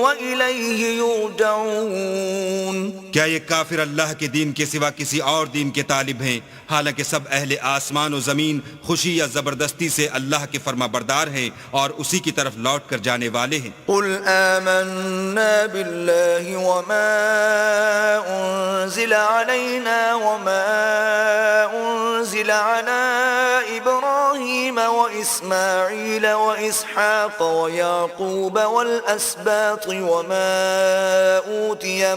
وإليه يرجعون۔ کیا یہ کافر اللہ کے دین کے سوا کسی اور دین کے طالب ہیں، حالانکہ سب اہل آسمان و زمین خوشی یا زبردستی سے اللہ کے فرما بردار ہیں اور اسی کی طرف لوٹ کر جانے والے ہیں۔ قل آمنا بالله وما أنزل علينا وما أنزل على إبراهيم وإسماعيل وإسحاق ويعقوب والأسباط وما أوتي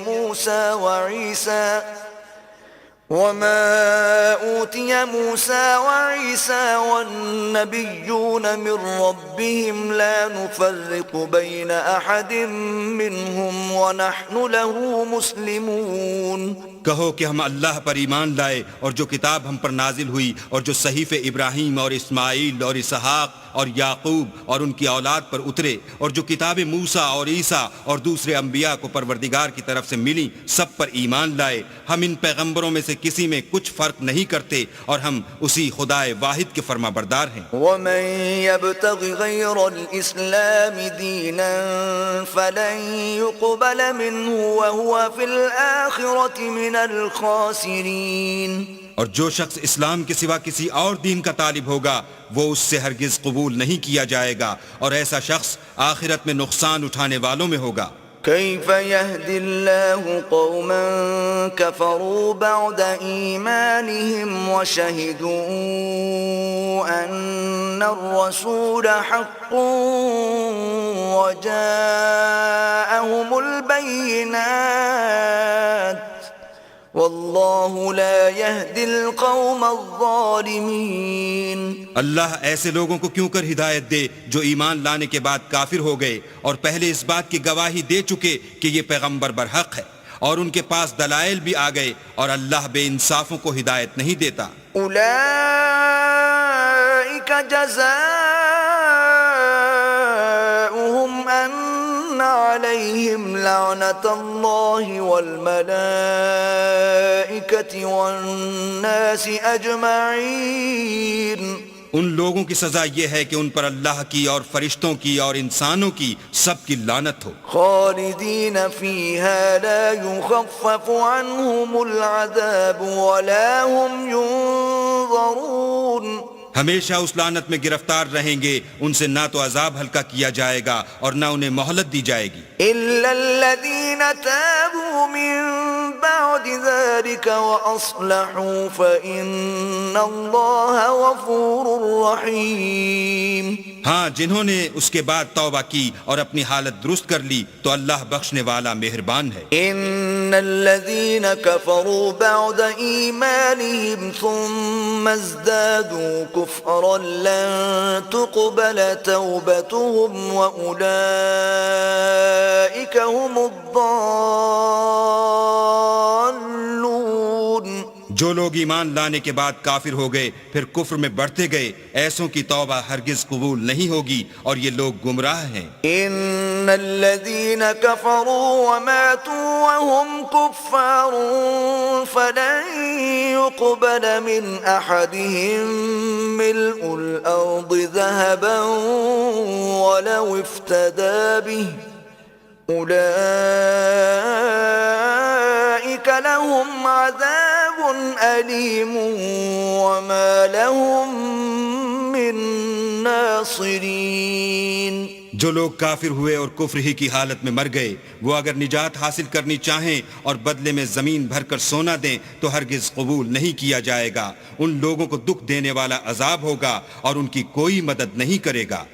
موسى وعيسى والنبيون من ربهم لا نفرق بين أحد منهم ونحن له مسلمون۔ کہو کہ ہم اللہ پر ایمان لائے اور جو کتاب ہم پر نازل ہوئی اور جو صحیفے ابراہیم اور اسماعیل اور اسحاق اور یعقوب اور ان کی اولاد پر اترے اور جو کتاب موسیٰ اور عیسیٰ اور دوسرے انبیاء کو پروردگار کی طرف سے ملی سب پر ایمان لائے۔ ہم ان پیغمبروں میں سے کسی میں کچھ فرق نہیں کرتے اور ہم اسی خدائے واحد کے فرما بردار ہیں۔ ومن يبتغ غير الإسلام دينا فلن يقبل منه وهو في الآخرة من الخاسرين۔ اور جو شخص اسلام کے سوا کسی اور دین کا طالب ہوگا وہ اس سے ہرگز قبول نہیں کیا جائے گا اور ایسا شخص آخرت میں نقصان اٹھانے والوں میں ہوگا۔ كيف يهدي الله قوما كفروا بعد إيمانهم وشهدوا أن الرسول حق وجاءهم البينات والله لا يهدي القوم الظالمين. اللہ ایسے لوگوں کو کیوں کر ہدایت دے جو ایمان لانے کے بعد کافر ہو گئے اور پہلے اس بات کی گواہی دے چکے کہ یہ پیغمبر برحق ہے اور ان کے پاس دلائل بھی آ گئے، اور اللہ بے انصافوں کو ہدایت نہیں دیتا. أولئك جزاؤهم أن عليهم لعنة الله والملائكة والناس أجمعين. ان لوگوں کی سزا یہ ہے کہ ان پر اللہ کی اور فرشتوں کی اور انسانوں کی سب کی لعنت ہو. خالدين فيها لا يخفف عنهم العذاب ولا هم ينظرون. ہمیشہ اس لعنت میں گرفتار رہیں گے، ان سے نہ تو عذاب ہلکا کیا جائے گا اور نہ انہیں مہلت دی جائے گی. إلا الذين تابوا من بعد ذلك وأصلحوا فإن الله غفور رحيم. ہاں، جنہوں نے اس کے بعد توبہ کی اور اپنی حالت درست کر لی تو اللہ بخشنے والا مہربان ہے. إن الذين كفروا بعد إيمانهم ثم ازدادوا كفرا لن تقبل توبتهم وأولئك هم الضالون. جو لوگ ایمان لانے کے بعد کافر ہو گئے پھر کفر میں بڑھتے گئے، ایسوں کی توبہ ہرگز قبول نہیں ہوگی اور یہ لوگ گمراہ ہیں. إن الذين كفروا وماتوا وهم كفار فلن يقبل من أحدهم ملء الأرض ذهبا ولو افتدى به أولئك لهم عذاب أليم وما لهم من ناصرين. جو لوگ کافر ہوئے اور کفر ہی کی حالت میں مر گئے، وہ اگر نجات حاصل کرنی چاہیں اور بدلے میں زمین بھر کر سونا دیں تو ہرگز قبول نہیں کیا جائے گا. ان لوگوں کو دکھ دینے والا عذاب ہوگا اور ان کی کوئی مدد نہیں کرے گا.